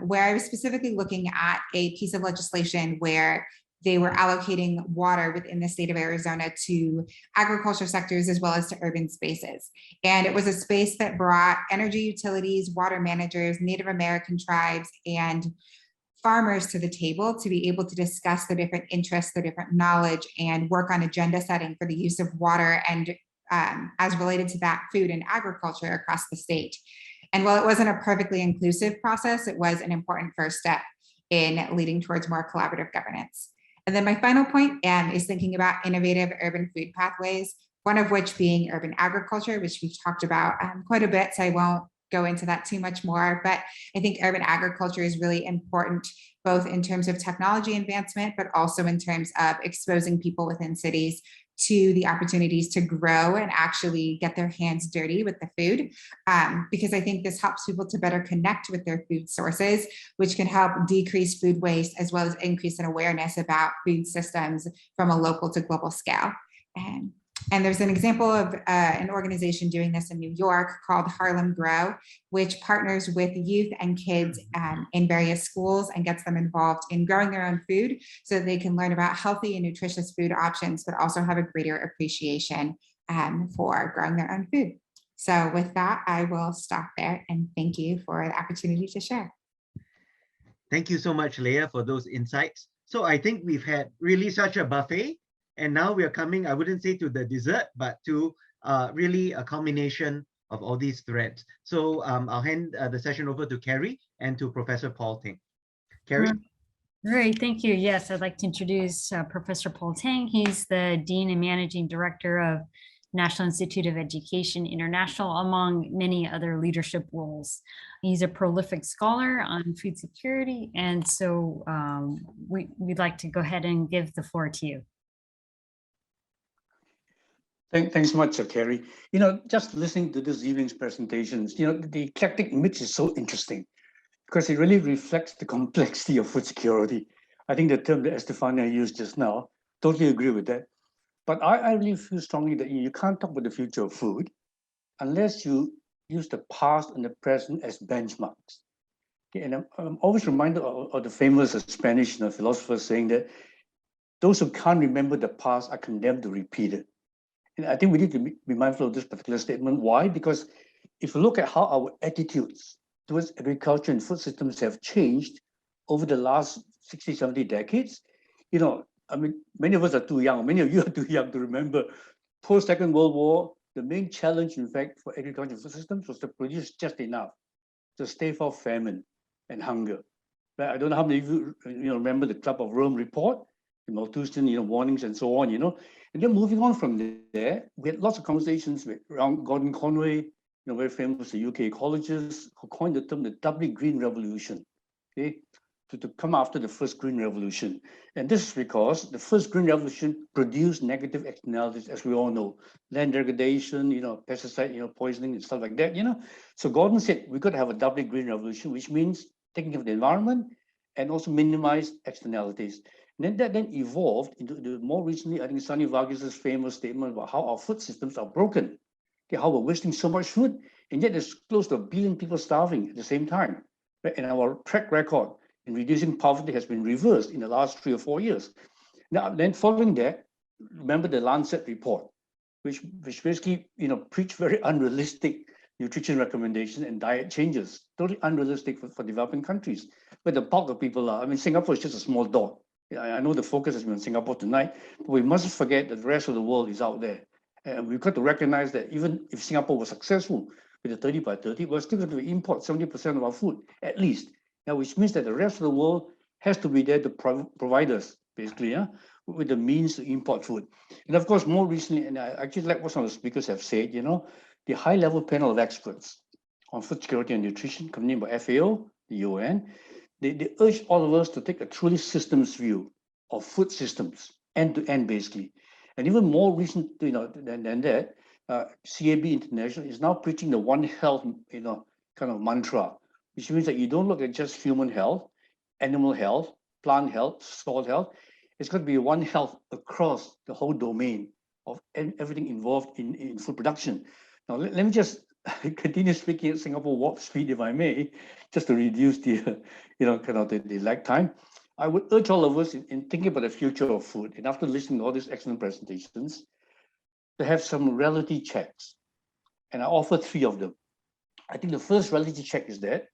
where I was specifically looking at a piece of legislation where they were allocating water within the state of Arizona to agriculture sectors as well as to urban spaces. And it was a space that brought energy utilities, water managers, Native American tribes, and farmers to the table to be able to discuss the different interests, the different knowledge, and work on agenda setting for the use of water and as related to that, food and agriculture across the state. And while it wasn't a perfectly inclusive process, it was an important first step in leading towards more collaborative governance. And then my final point is thinking about innovative urban food pathways, one of which being urban agriculture, which we've talked about quite a bit, so I won't go into that too much more, but I think urban agriculture is really important, both in terms of technology advancement, but also in terms of exposing people within cities to the opportunities to grow and actually get their hands dirty with the food, because I think this helps people to better connect with their food sources, which can help decrease food waste as well as increase an awareness about food systems from a local to global scale. And there's an example of an organization doing this in New York called Harlem Grow, which partners with youth and kids in various schools and gets them involved in growing their own food so that they can learn about healthy and nutritious food options, but also have a greater appreciation for growing their own food. So with that, I will stop there and thank you for the opportunity to share. Thank you so much, Leah, for those insights. So I think we've had really such a buffet. And now we are coming, I wouldn't say to the dessert, but to really a culmination of all these threads. So I'll hand the session over to Keri and to Professor Paul Teng. Keri? Great, thank you. Yes, I'd like to introduce Professor Paul Teng. He's the Dean and Managing Director of National Institute of Education International, among many other leadership roles. He's a prolific scholar on food security, and so we'd like to go ahead and give the floor to you. Thanks so much, Keri. You know, just listening to this evening's presentations, you know, the eclectic mix is so interesting because it really reflects the complexity of food security. I think the term that Estefania used just now, totally agree with that. But I really feel strongly that you can't talk about the future of food unless you use the past and the present as benchmarks. Okay, and I'm always reminded of the famous Spanish philosopher saying that those who can't remember the past are condemned to repeat it. And I think we need to be mindful of this particular statement. Why? Because if you look at how our attitudes towards agriculture and food systems have changed over the last 60, 70 decades, you know, I mean, many of us are too young, many of you are too young to remember. Post-Second World War, the main challenge, in fact, for agriculture and food systems was to produce just enough to stave off famine and hunger. Right? I don't know how many of you, remember the Club of Rome report, the Malthusian, warnings and so on, And then moving on from there, we had lots of conversations around Gordon Conway, very famous UK ecologist, who coined the term the doubly green revolution, okay, to come after the first green revolution. And this is because the first green revolution produced negative externalities, as we all know, land degradation, pesticide, poisoning and stuff like that, So Gordon said, we got to have a doubly green revolution, which means taking care of the environment and also minimize externalities. And then that evolved into the more recently, I think Sunny Varghese' famous statement about how our food systems are broken, okay, how we're wasting so much food, and yet there's close to 1 billion people starving at the same time. Right? And our track record in reducing poverty has been reversed in the last 3 or 4 years. Now, then following that, remember the Lancet report, which basically, preached very unrealistic nutrition recommendations and diet changes, totally unrealistic for developing countries, where the bulk of people are. I mean, Singapore is just a small dot. I know the focus has been on Singapore tonight, but we mustn't forget that the rest of the world is out there. And we've got to recognize that even if Singapore was successful with the 30 by 30, we're still going to import 70% of our food, at least. Now, which means that the rest of the world has to be there to provide us, basically, with the means to import food. And of course, more recently, and I actually like what some of the speakers have said, the high-level panel of experts on food security and nutrition, convened by FAO, the UN, they urge all of us to take a truly systems view of food systems, end to end, basically. And even more recent, than that, CAB International is now preaching the One Health, kind of mantra, which means that you don't look at just human health, animal health, plant health, soil health. It's going to be one health across the whole domain of everything involved in food production. Now, let me just continue speaking at Singapore warp speed, if I may, just to reduce the, the lag time. I would urge all of us in thinking about the future of food, and after listening to all these excellent presentations, to have some reality checks. And I offer 3 of them. I think the first reality check is that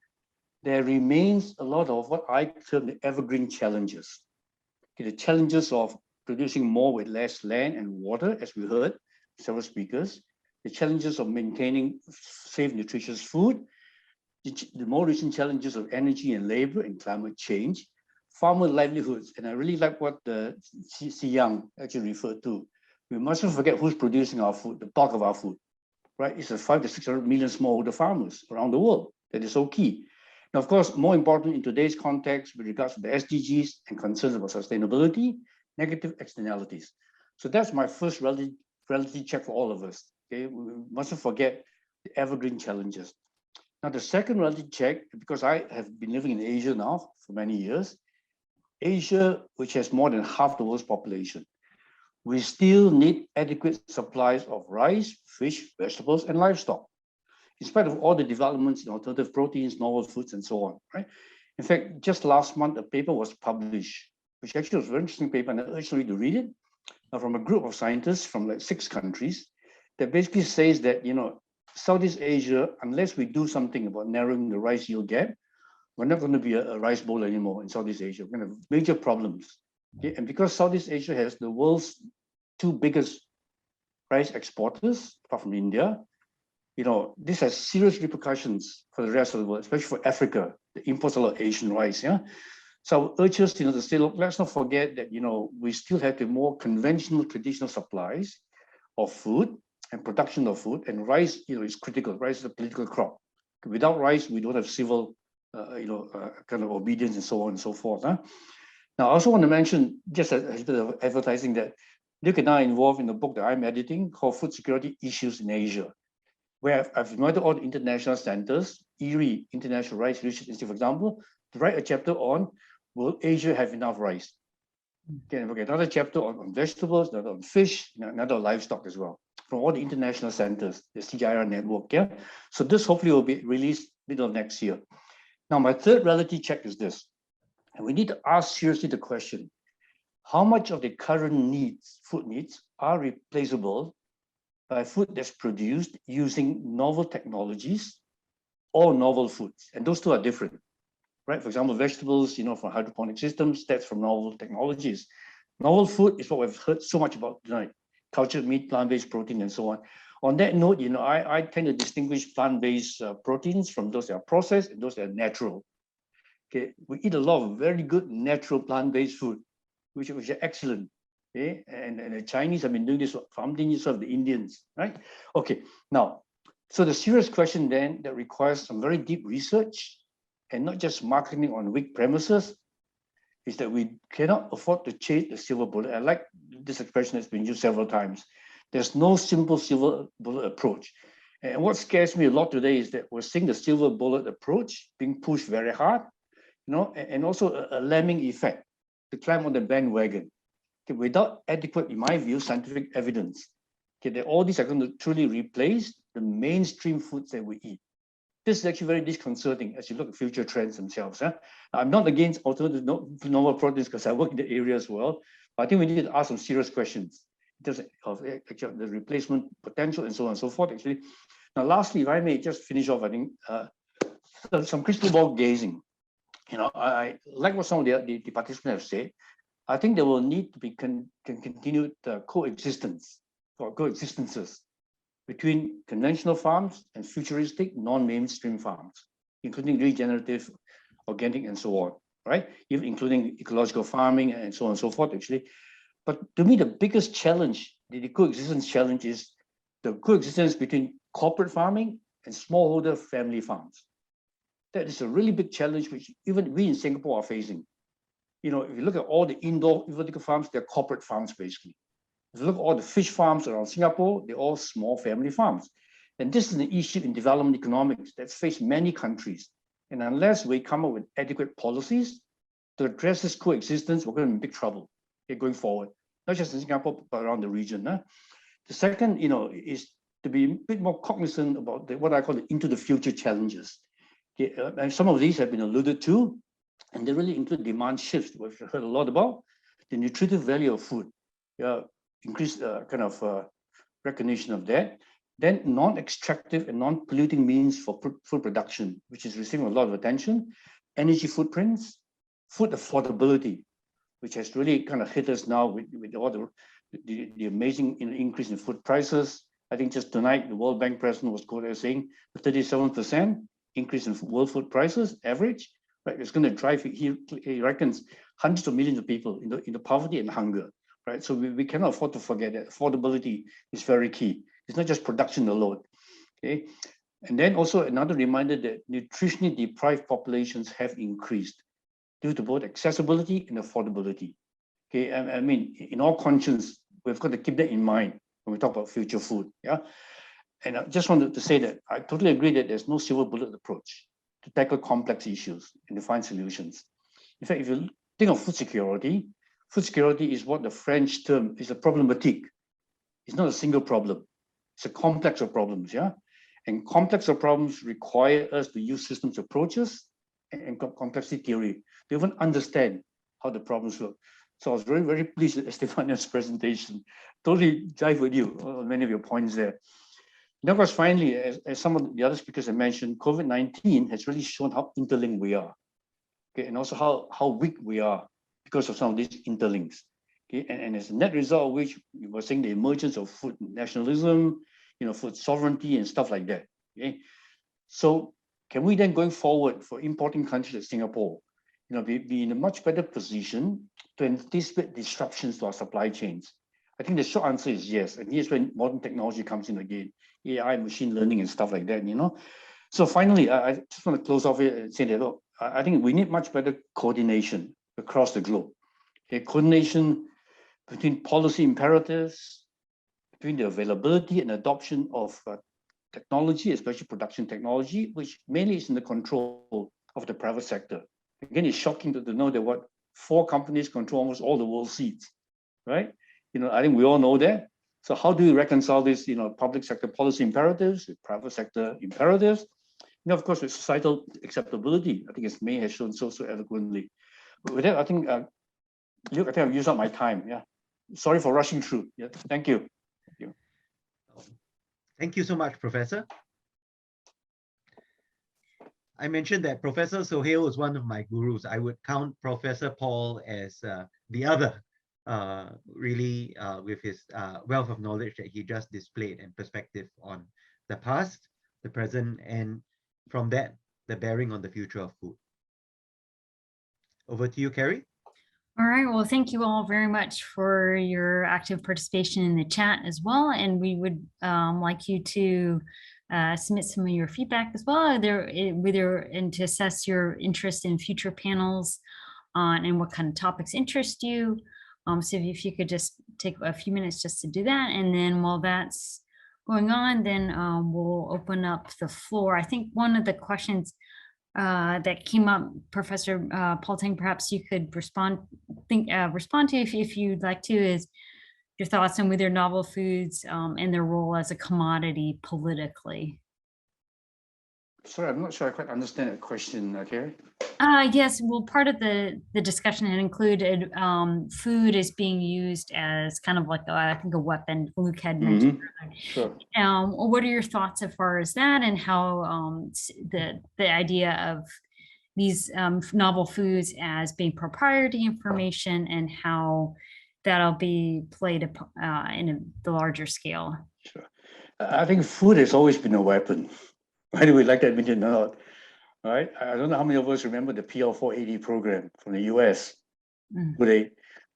there remains a lot of what I term the evergreen challenges. Okay, the challenges of producing more with less land and water, as we heard several speakers, the challenges of maintaining safe, nutritious food, the more recent challenges of energy and labor and climate change, farmer livelihoods. And I really like what Si Yang actually referred to. We mustn't forget who's producing our food, the bulk of our food, right? It's the 500 to 600 million smallholder farmers around the world that is so key. Now, of course, more important in today's context with regards to the SDGs and concerns about sustainability, negative externalities. So that's my first reality check for all of us. Okay, we mustn't forget the evergreen challenges. Now, the second reality check, because I have been living in Asia now for many years, Asia, which has more than half the world's population, we still need adequate supplies of rice, fish, vegetables, and livestock, in spite of all the developments in alternative proteins, novel foods, and so on, right? In fact, just last month, a paper was published, which actually was a very interesting paper, and I urge you to read it, from a group of scientists from like 6 countries, that basically says that, Southeast Asia, unless we do something about narrowing the rice yield gap, we're not going to be a rice bowl anymore in Southeast Asia. We're going to have major problems. Okay? And because Southeast Asia has the world's 2 biggest rice exporters, apart from India, this has serious repercussions for the rest of the world, especially for Africa, that imports a lot of Asian rice. Yeah. So I urge us, to say, look, let's not forget that, we still have the more conventional, traditional supplies of food, and production of food, and rice, is critical. Rice is a political crop. Without rice, we don't have civil, kind of obedience and so on and so forth. Huh? Now, I also want to mention, just a bit of advertising, that Luke and I are involved in the book that I'm editing called Food Security Issues in Asia, where I've invited all the international centers, IRI, International Rice Research Institute, for example, to write a chapter on, will Asia have enough rice? Okay, and we'll get another chapter on vegetables, another on fish, another on livestock as well, from all the international centers, the Sejahtera network. Yeah. So this hopefully will be released middle of next year. Now, my third reality check is this, and we need to ask seriously the question: how much of the current needs, food needs, are replaceable by food that's produced using novel technologies or novel foods? And those two are different, right? For example, vegetables, from hydroponic systems, that's from novel technologies. Novel food is what we've heard so much about tonight: cultured meat, plant-based protein, and so on. On that note, I tend to distinguish plant-based proteins from those that are processed and those that are natural. Okay, we eat a lot of very good natural plant-based food, which are excellent. Okay, and the Chinese have been doing this for umpteen years of the Indians, right? Okay, now, so the serious question then that requires some very deep research and not just marketing on weak premises is that we cannot afford to chase the silver bullet. I like this expression that's been used several times. There's no simple silver bullet approach. And what scares me a lot today is that we're seeing the silver bullet approach being pushed very hard, and also a lemming effect to climb on the bandwagon. Okay, without adequate, in my view, scientific evidence, okay, that all these are going to truly replace the mainstream foods that we eat. This is actually very disconcerting as you look at future trends themselves. Huh? I'm not against alternative novel proteins because I work in the area as well, but I think we need to ask some serious questions in terms of the replacement potential and so on and so forth, actually. Now, lastly, if I may just finish off, I think some crystal ball gazing. I like what some of the participants have said. I think there will need to be continued coexistence or coexistences between conventional farms and futuristic non-mainstream farms, including regenerative, organic, and so on, right? Even including ecological farming and so on and so forth, actually. But to me, the biggest challenge, the coexistence challenge, is the coexistence between corporate farming and smallholder family farms. That is a really big challenge, which even we in Singapore are facing. If you look at all the indoor vertical farms, they're corporate farms, basically. If you look at all the fish farms around Singapore, they're all small family farms. And this is an issue in development economics that's faced many countries. And unless we come up with adequate policies to address this coexistence, we're going to be in big trouble going forward, not just in Singapore, but around the region. Huh? The second, is to be a bit more cognizant about what I call the into the future challenges. Okay, and some of these have been alluded to, and they really include demand shifts, we've heard a lot about, the nutritive value of food, increased recognition of that. Then non-extractive and non-polluting means for food production, which is receiving a lot of attention, energy footprints, food affordability, which has really kind of hit us now with all the amazing increase in food prices. I think just tonight, the World Bank president was quoted as saying the 37% increase in world food prices average, right? It's going to drive, he reckons, hundreds of millions of people into poverty and hunger, right? So we cannot afford to forget that affordability is very key. It's not just production alone, okay? And then also another reminder that nutritionally deprived populations have increased due to both accessibility and affordability, okay? I mean, in all conscience, we've got to keep that in mind when we talk about future food, yeah? And I just wanted to say that I totally agree that there's no silver bullet approach to tackle complex issues and to find solutions. In fact, if you think of food security is what the French term is a problématique. It's not a single problem. It's a complex of problems, yeah? And complex of problems require us to use systems approaches and complexity theory to even understand how the problems work. So I was very, very pleased with Estefania's presentation. Totally jive with you on many of your points there. And of course, finally, as some of the other speakers have mentioned, COVID-19 has really shown how interlinked we are, okay, and also how weak we are because of some of these interlinks. Okay, and as a net result of which we were seeing the emergence of food nationalism, food sovereignty and stuff like that. Okay, so can we then, going forward, for importing countries like Singapore, be in a much better position to anticipate disruptions to our supply chains? I think the short answer is yes. And here's when modern technology comes in again, AI, machine learning and stuff like that, you know. So finally, I just want to close off here and say that, look, I think we need much better coordination across the globe. Okay, coordination between policy imperatives, between the availability and adoption of technology, especially production technology, which mainly is in the control of the private sector. Again, it's shocking to know that what 4 companies control almost all the world's seeds, right? You know, I think we all know that. So how do we reconcile this, you know, public sector policy imperatives with private sector imperatives? You know, of course, with societal acceptability. I think as May has shown so eloquently. But with that, I think, look, I think I've used up my time. Yeah, sorry for rushing through. Yeah, thank you. Thank you. Thank you so much, Professor. I mentioned that Professor Sohail is one of my gurus. I would count Professor Paul as the other, really, with his wealth of knowledge that he just displayed and perspective on the past, the present, and from that, the bearing on the future of food. Over to you, Keri. All right, well, thank you all very much for your active participation in the chat as well. And we would like you to submit some of your feedback as well, and to assess your interest in future panels and what kind of topics interest you. So if you could just take a few minutes just to do that. And then while that's going on, then we'll open up the floor. I think one of the questions that came up, Professor Paul Tang, perhaps you could respond to if you'd like to, is your thoughts on whether novel foods and their role as a commodity politically. Sorry, I'm not sure I quite understand that question, Keri. Yes, well, part of the discussion had included food is being used as kind of like, I think, a weapon. Luke had mentioned. Sure. What are your thoughts as far as that, and how the idea of these novel foods as being proprietary information, and how that'll be played in the larger scale? Sure. I think food has always been a weapon, whether we like that admit it or not. Right? I don't know how many of us remember the PL480 program from the US.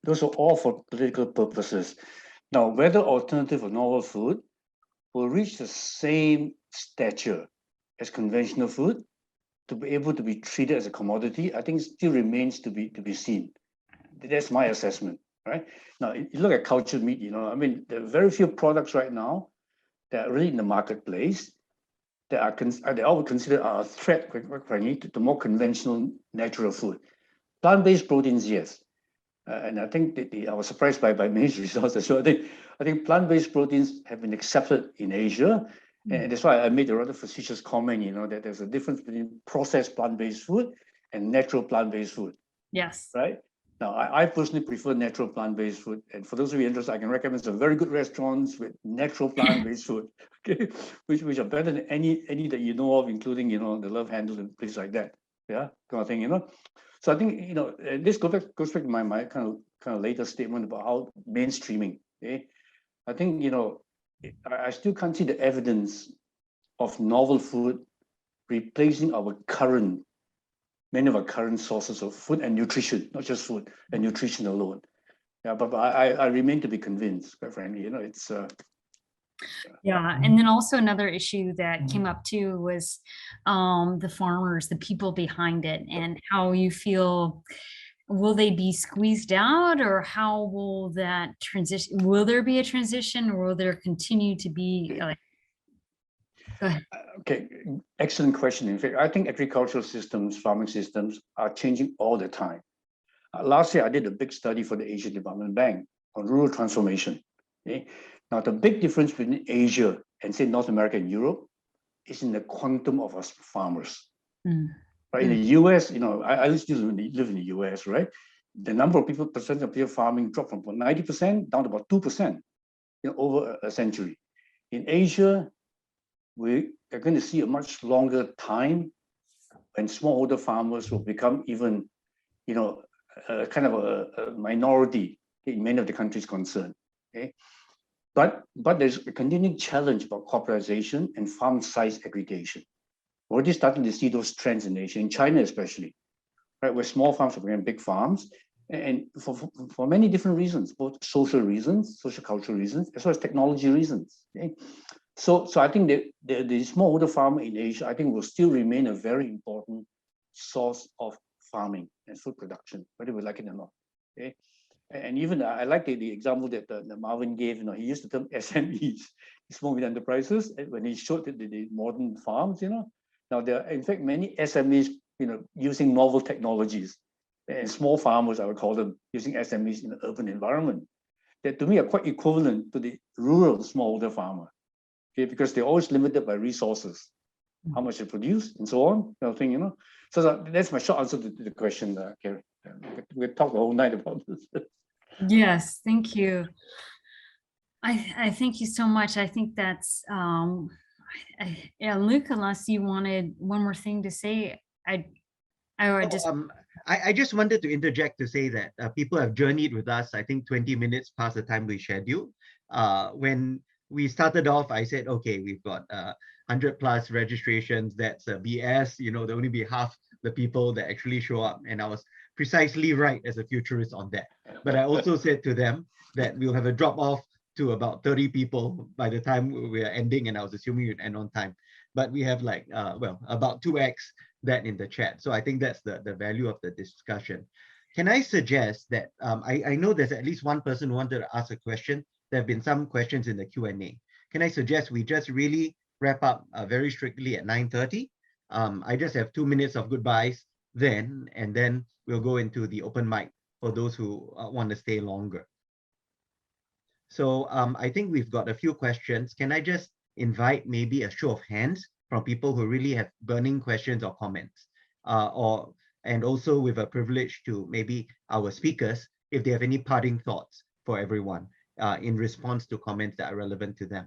Those are all for political purposes. Now, whether alternative or novel food will reach the same stature as conventional food to be able to be treated as a commodity, I think still remains to be seen. That's my assessment, right? Now, you look at cultured meat, you know, I mean, there are very few products right now that are really in the marketplace that I would consider a threat, frankly, to more conventional natural food. Plant-based proteins, yes. And I think I was surprised by many results as well. I think plant-based proteins have been accepted in Asia. And that's why I made a rather facetious comment, you know, that there's a difference between processed plant-based food and natural plant-based food. Yes. Right? Now, I personally prefer natural plant-based food. And for those of you interested, I can recommend some very good restaurants with natural plant-based food, okay, which are better than any that you know of, including, you know, the Love Handle and places like that. Yeah, kind of thing, you know. So I think, you know, this goes back to my kind of later statement about how mainstreaming. Okay, I think, you know, I still can't see the evidence of novel food replacing many of our current sources of food and nutrition, not just food and nutrition alone. Yeah, but I remain to be convinced, quite frankly. You know, it's yeah, and then also another issue that came up too was the farmers, the people behind it, and how you feel. Will they be squeezed out, or how will that transition? Will there be a transition, or will there continue to be like? Go ahead. Okay, excellent question. In fact, I think agricultural systems, farming systems are changing all the time. Last year, I did a big study for the Asian Development Bank on rural transformation. Okay? Now, the big difference between Asia and, say, North America and Europe is in the quantum of us farmers. Right? In the US, you know, I used to live in the US, right? The number of people, percent of people farming dropped from about 90% down to about 2%, you know, over a century. In Asia, we are going to see a much longer time when smallholder farmers will become even, you know, kind of a minority in many of the countries concerned. Okay, but there's a continuing challenge about corporatization and farm size aggregation. We're already starting to see those trends in Asia, in China especially, right, where small farms are becoming big farms, and for many different reasons, both social reasons, social cultural reasons, as well as technology reasons. Okay? So I think that the smallholder farmer in Asia, I think, will still remain a very important source of farming and food production, whether we like it or not. Okay? And even I like the example that Marvin gave. You know, he used the term SMEs, small medium enterprises, when he showed the modern farms. You know, now there are in fact many SMEs, you know, using novel technologies, and small farmers, I would call them, using SMEs in an urban environment, that to me are quite equivalent to the rural smallholder farmer. Okay, because they're always limited by resources, how much they produce, and so on, kind of thing, you know. So that's my short answer to the question, Keri. We talked the whole night about this. Yes, thank you. I thank you so much. I think that's yeah, Luke, unless you wanted one more thing to say, I just wanted to interject to say that people have journeyed with us, I think 20 minutes past the time we scheduled. When we started off, I said, okay, we've got 100 plus registrations. That's BS. You know, there'll only be half the people that actually show up. And I was precisely right as a futurist on that. But I also said to them that we'll have a drop off to about 30 people by the time we are ending. And I was assuming you'd end on time. But we have like, well, about 2x that in the chat. So I think that's the value of the discussion. Can I suggest that I know there's at least one person who wanted to ask a question. There have been some questions in the Q&A. Can I suggest we just really wrap up very strictly at 9:30? I just have 2 minutes of goodbyes then, and then we'll go into the open mic for those who want to stay longer. So I think we've got a few questions. Can I just invite maybe a show of hands from people who really have burning questions or comments? And also with a privilege to maybe our speakers, if they have any parting thoughts for everyone. In response to comments that are relevant to them.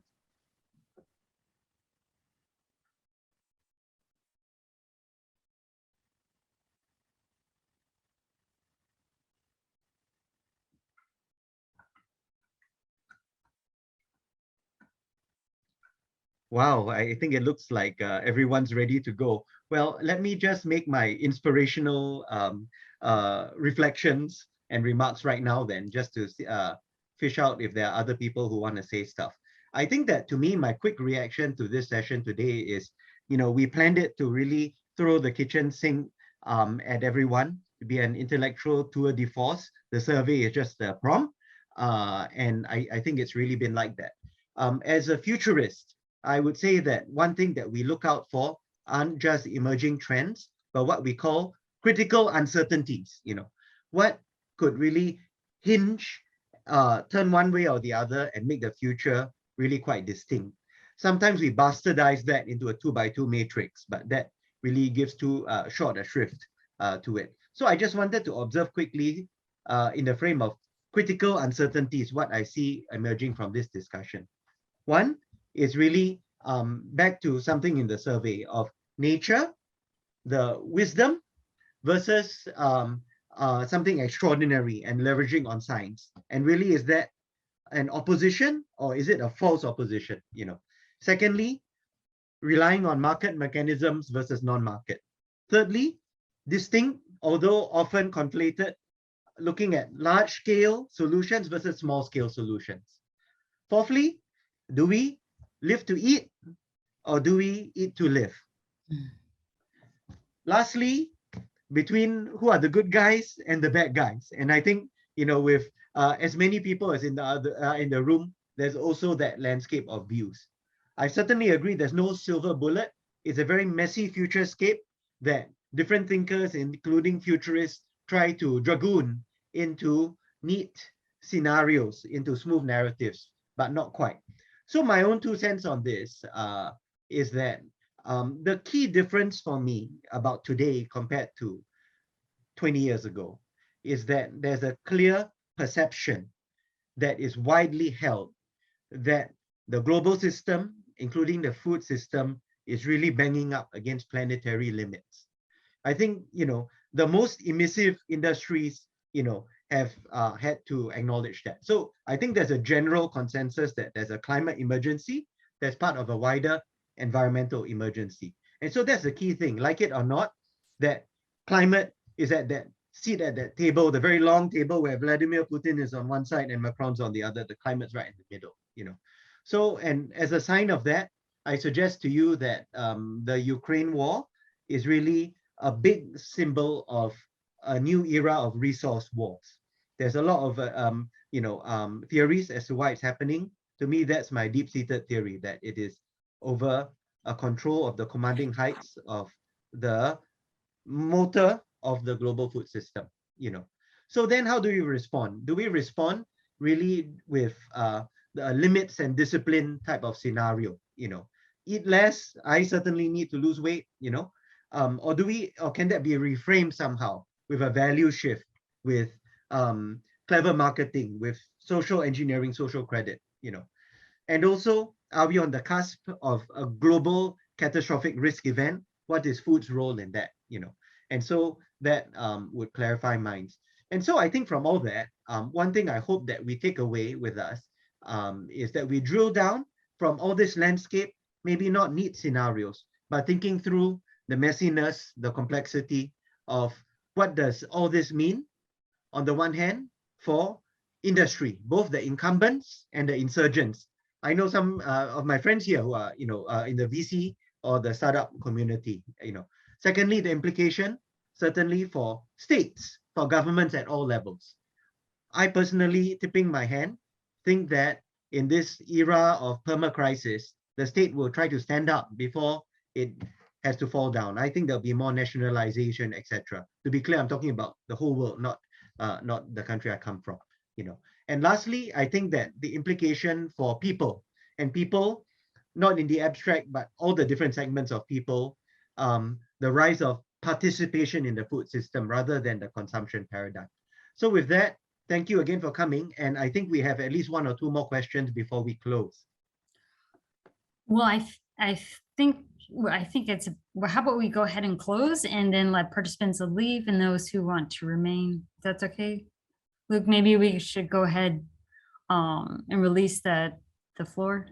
Wow, I think it looks like everyone's ready to go. Well, let me just make my inspirational reflections and remarks right now then, just to fish out if there are other people who want to say stuff. I think that to me, my quick reaction to this session today is, you know, we planned it to really throw the kitchen sink at everyone, to be an intellectual tour de force. The survey is just a prompt. And I think it's really been like that. As a futurist, I would say that one thing that we look out for aren't just emerging trends, but what we call critical uncertainties. You know, what could really hinge, turn one way or the other and make the future really quite distinct. Sometimes we bastardize that into a 2x2 matrix, but that really gives too short a shrift to it. So I just wanted to observe quickly in the frame of critical uncertainties, what I see emerging from this discussion. One is really back to something in the survey of nature, the wisdom versus something extraordinary and leveraging on science. And really, is that an opposition or is it a false opposition? You know. Secondly, relying on market mechanisms versus non-market. Thirdly, distinct, although often conflated, looking at large-scale solutions versus small-scale solutions. Fourthly, do we live to eat or do we eat to live? Lastly, between who are the good guys and the bad guys. And I think, you know, with as many people as in the room, there's also that landscape of views. I certainly agree there's no silver bullet. It's a very messy futurescape that different thinkers, including futurists, try to dragoon into neat scenarios, into smooth narratives, but not quite. So my own 2 cents on this is that the key difference for me about today compared to 20 years ago is that there's a clear perception that is widely held that the global system, including the food system, is really banging up against planetary limits. I think, you know, the most emissive industries, you know, have had to acknowledge that. So I think there's a general consensus that there's a climate emergency that's part of a wider environmental emergency. And so that's the key thing, like it or not, that climate is at that sit at that table, the very long table where Vladimir Putin is on one side and Macron's on the other. The climate's right in the middle, you know. So, and as a sign of that, I suggest to you that the Ukraine war is really a big symbol of a new era of resource wars. There's a lot of theories as to why it's happening. To me, that's my deep-seated theory, that it is over a control of the commanding heights of the motor of the global food system, you know. So then how do we respond? Do we respond really with the limits and discipline type of scenario, you know? Eat less, I certainly need to lose weight, you know? Or can that be reframed somehow with a value shift, with clever marketing, with social engineering, social credit, you know? And also, are we on the cusp of a global catastrophic risk event? What is food's role in that, you know? And so that would clarify minds. And so I think from all that, one thing I hope that we take away with us is that we drill down from all this landscape, maybe not neat scenarios, but thinking through the messiness, the complexity of what does all this mean, on the one hand, for industry, both the incumbents and the insurgents. I know some of my friends here who are, in the VC or the startup community, you know. Secondly, the implication, certainly for states, for governments at all levels. I personally, tipping my hand, think that in this era of perma-crisis, the state will try to stand up before it has to fall down. I think there'll be more nationalization, etc. To be clear, I'm talking about the whole world, not the country I come from, you know. And lastly, I think that the implication for people, and people, not in the abstract, but all the different segments of people, the rise of participation in the food system rather than the consumption paradigm. So with that, thank you again for coming. And I think we have at least one or two more questions before we close. Well, I think it's, well, how about we go ahead and close and then let participants leave and those who want to remain, if that's okay. Luke, maybe we should go ahead and release the floor.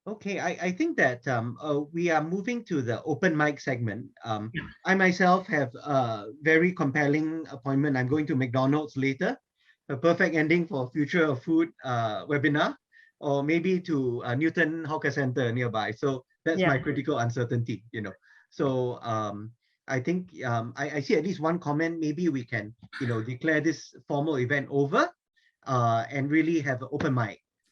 Okay, I think that we are moving to the open mic segment. I myself have a very compelling appointment. I'm going to McDonald's later, a perfect ending for Future of Food webinar, or maybe to Newton Hawker Center nearby. So that's my critical uncertainty, you know. So I think I see at least one comment. Maybe we can, declare this formal event over and really have an open mic